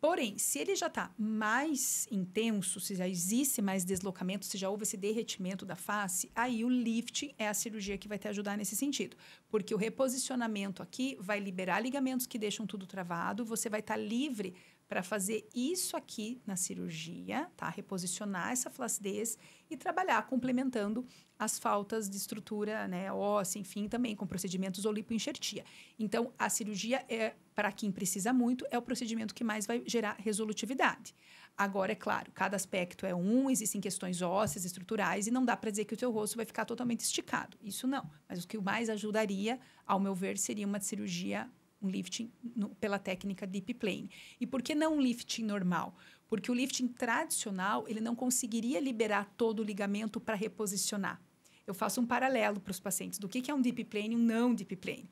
Porém, se ele já está mais intenso, se já existe mais deslocamento, se já houve esse derretimento da face, aí o lifting é a cirurgia que vai te ajudar nesse sentido. Porque o reposicionamento aqui vai liberar ligamentos que deixam tudo travado, você vai estar livre para fazer isso aqui na cirurgia, tá? Reposicionar essa flacidez e trabalhar complementando as faltas de estrutura, né, óssea, enfim, também com procedimentos ou lipoenxertia. Então, a cirurgia para quem precisa muito, é o procedimento que mais vai gerar resolutividade. Agora, é claro, cada aspecto é existem questões ósseas, estruturais, e não dá para dizer que o teu rosto vai ficar totalmente esticado. Isso não. Mas o que mais ajudaria, ao meu ver, seria uma cirurgia, um lifting pela técnica Deep Plane. E por que não um lifting normal? Porque o lifting tradicional, ele não conseguiria liberar todo o ligamento para reposicionar. Eu faço um paralelo para os pacientes do que é um Deep Plane e um não Deep Plane.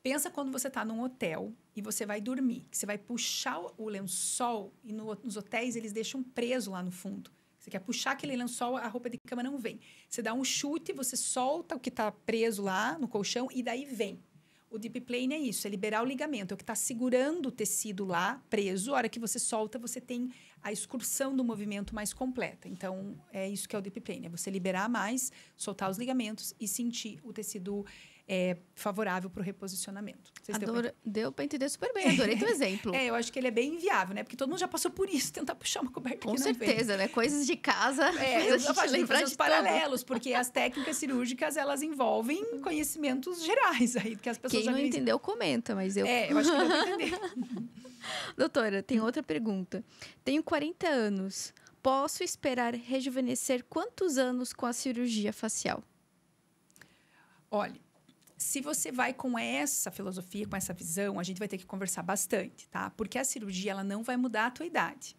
Pensa quando você está num hotel e você vai dormir, que você vai puxar o lençol e nos hotéis eles deixam preso lá no fundo. Você quer puxar aquele lençol, a roupa de cama não vem. Você dá um chute, você solta o que está preso lá no colchão e daí vem. O Deep Plane é isso, é liberar o ligamento, é o que está segurando o tecido lá, preso. A hora que você solta, você tem a excursão do movimento mais completa. Então, é isso que é o Deep Plane, é você liberar mais, soltar os ligamentos e sentir o tecido favorável para o reposicionamento. Deu para entender super bem, adorei teu exemplo. Eu acho que ele é bem inviável, né? Porque todo mundo já passou por isso, tentar puxar uma coberta Com que não certeza, vem. né? Coisas de casa. Eu faço os paralelos, porque as técnicas cirúrgicas, elas envolvem conhecimentos gerais aí, que as pessoas Quem não entendeu, comenta, mas eu... eu acho que deu para entender. Doutora, tem outra pergunta. Tenho 40 anos. Posso esperar rejuvenescer quantos anos com a cirurgia facial? Olha, se você vai com essa filosofia, com essa visão, a gente vai ter que conversar bastante, tá? Porque a cirurgia, ela não vai mudar a tua idade.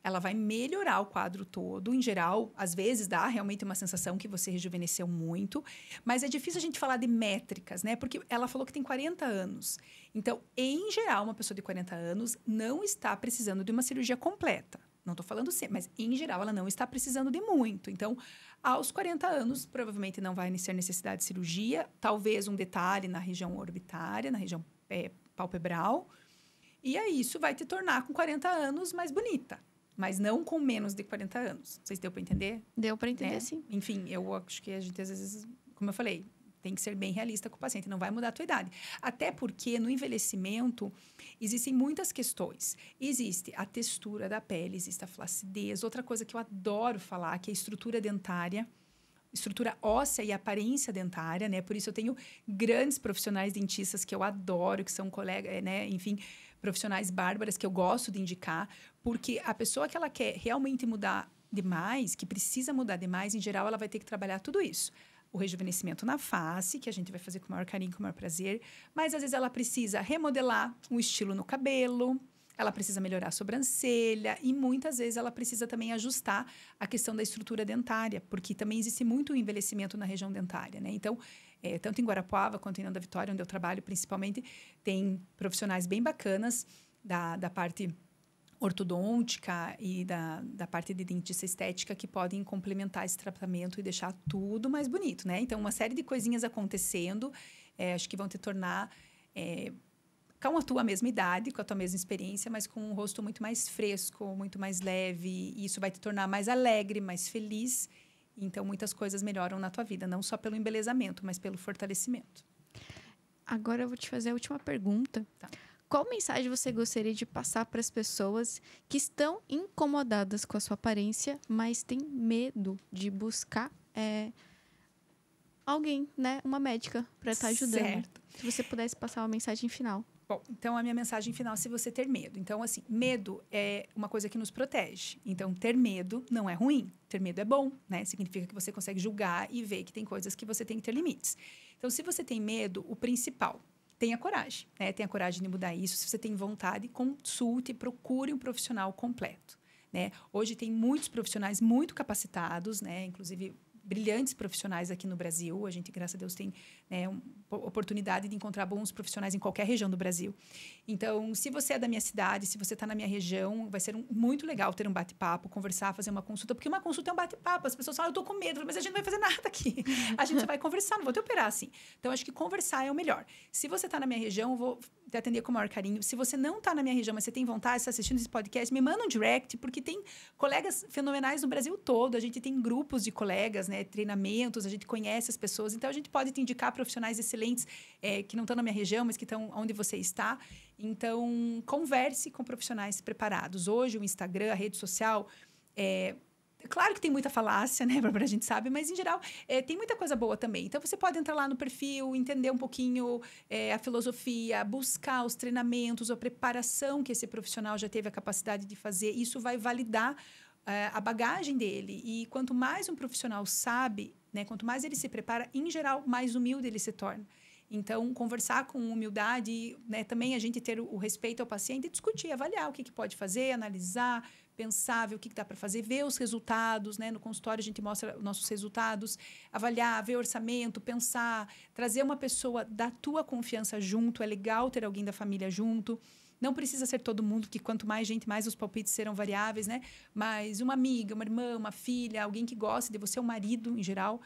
Ela vai melhorar o quadro todo. Em geral, às vezes dá realmente uma sensação que você rejuvenesceu muito. Mas é difícil a gente falar de métricas, né? Porque ela falou que tem 40 anos. Então, em geral, uma pessoa de 40 anos não está precisando de uma cirurgia completa. Não estou falando sempre, mas em geral ela não está precisando de muito. Então, aos 40 anos, provavelmente não vai ser necessidade de cirurgia. Talvez um detalhe na região orbitária, na região palpebral. E aí isso vai te tornar com 40 anos mais bonita. Mas não com menos de 40 anos. Não sei se deu para entender. Deu para entender, sim. Enfim, eu acho que a gente, às vezes, como eu falei, tem que ser bem realista com o paciente, não vai mudar a tua idade. Até porque no envelhecimento existem muitas questões. Existe a textura da pele, existe a flacidez. Outra coisa que eu adoro falar, que é a estrutura dentária, estrutura óssea e aparência dentária, né? Por isso eu tenho grandes profissionais dentistas que eu adoro, que são colegas, né? Enfim, profissionais bárbaras que eu gosto de indicar, porque a pessoa que ela quer realmente mudar demais, que precisa mudar demais, em geral, ela vai ter que trabalhar tudo isso. O rejuvenescimento na face, que a gente vai fazer com o maior carinho, com o maior prazer. Mas, às vezes, ela precisa remodelar um estilo no cabelo, ela precisa melhorar a sobrancelha e, muitas vezes, ela precisa também ajustar a questão da estrutura dentária, porque também existe muito envelhecimento na região dentária, né? Então, tanto em Guarapuava quanto em Nanda Vitória, onde eu trabalho principalmente, tem profissionais bem bacanas da parte ortodôntica e da parte de dentista estética que podem complementar esse tratamento e deixar tudo mais bonito, né? Então, uma série de coisinhas acontecendo, acho que vão te tornar com a tua mesma idade, com a tua mesma experiência, mas com um rosto muito mais fresco, muito mais leve, e isso vai te tornar mais alegre, mais feliz. Então, muitas coisas melhoram na tua vida, não só pelo embelezamento, mas pelo fortalecimento. Agora eu vou te fazer a última pergunta. Tá. Qual mensagem você gostaria de passar para as pessoas que estão incomodadas com a sua aparência, mas têm medo de buscar alguém, né? Uma médica para estar ajudando? Certo. Se você pudesse passar uma mensagem final. Bom, então a minha mensagem final, se você ter medo. Então, assim, medo é uma coisa que nos protege. Então, ter medo não é ruim. Ter medo é bom, né? Significa que você consegue julgar e ver que tem coisas que você tem que ter limites. Então, se você tem medo, o principal, tenha coragem, né? Tenha coragem de mudar isso. Se você tem vontade, consulte e procure um profissional completo. né? Hoje tem muitos profissionais muito capacitados, né? Inclusive brilhantes profissionais aqui no Brasil. A gente, graças a Deus, tem, né, oportunidade de encontrar bons profissionais em qualquer região do Brasil. Então, se você é da minha cidade, se você está na minha região, vai ser muito legal ter um bate-papo, conversar, fazer uma consulta, porque uma consulta é um bate-papo. As pessoas falam, eu tô com medo, mas a gente não vai fazer nada aqui. A gente só vai conversar, não vou te operar assim. Então, acho que conversar é o melhor. Se você está na minha região, eu vou te atender com o maior carinho. Se você não está na minha região, mas você tem vontade de estar assistindo esse podcast, me manda um direct, porque tem colegas fenomenais no Brasil todo. A gente tem grupos de colegas, né, treinamentos, a gente conhece as pessoas. Então, a gente pode te indicar profissionais excelentes que não estão na minha região, mas que estão onde você está. Então, converse com profissionais preparados. Hoje, o Instagram, a rede social, claro que tem muita falácia, né, Bárbara, a gente sabe, mas, em geral, tem muita coisa boa também. Então, você pode entrar lá no perfil, entender um pouquinho a filosofia, buscar os treinamentos, a preparação que esse profissional já teve a capacidade de fazer. Isso vai validar a bagagem dele. E quanto mais um profissional sabe, né, quanto mais ele se prepara, em geral, mais humilde ele se torna. Então, conversar com humildade, né, também a gente ter o respeito ao paciente e discutir, avaliar o que pode fazer, analisar, pensar, ver o que dá para fazer, ver os resultados, né? No consultório a gente mostra os nossos resultados, avaliar, ver orçamento, pensar, trazer uma pessoa da tua confiança junto. É legal ter alguém da família junto. Não precisa ser todo mundo, que quanto mais gente, mais os palpites serão variáveis, né? Mas uma amiga, uma irmã, uma filha, alguém que goste de você, um marido em geral.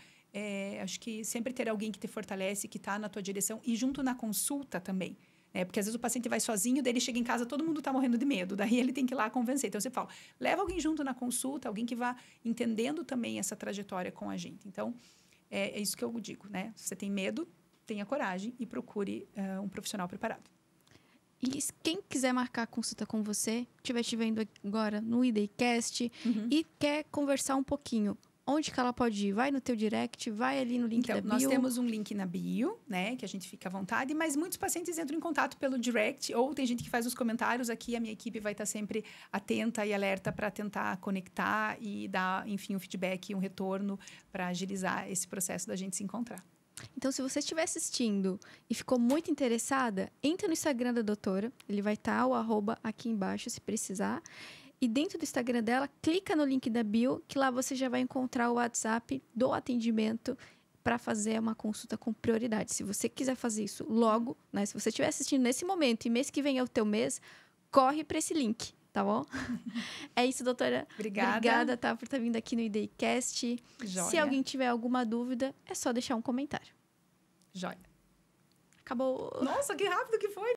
Acho que sempre ter alguém que te fortalece, que está na tua direção e junto na consulta também. Porque às vezes o paciente vai sozinho, daí ele chega em casa, todo mundo está morrendo de medo, daí ele tem que ir lá convencer. Então, você fala, leva alguém junto na consulta, alguém que vá entendendo também essa trajetória com a gente. Então, é isso que eu digo, né? Se você tem medo, tenha coragem e procure um profissional preparado. E quem quiser marcar a consulta com você, estiver te vendo agora no IDCast e quer conversar um pouquinho, onde que ela pode ir? Vai no teu direct, vai ali no link da bio? Nós temos um link na bio, né? Que a gente fica à vontade, mas muitos pacientes entram em contato pelo direct, ou tem gente que faz os comentários aqui, a minha equipe vai estar sempre atenta e alerta para tentar conectar e dar, enfim, um feedback, um retorno para agilizar esse processo da gente se encontrar. Então, se você estiver assistindo e ficou muito interessada, entra no Instagram da doutora, ele vai estar o @ aqui embaixo, se precisar. E dentro do Instagram dela, clica no link da bio, que lá você já vai encontrar o WhatsApp do atendimento para fazer uma consulta com prioridade. Se você quiser fazer isso logo, né? Se você estiver assistindo nesse momento e mês que vem é o teu mês, corre para esse link, tá bom? É isso, doutora. Obrigada, tá, por estar vindo aqui no IDCast. Joia. Se alguém tiver alguma dúvida, é só deixar um comentário. Joia. Acabou. Nossa, que rápido que foi!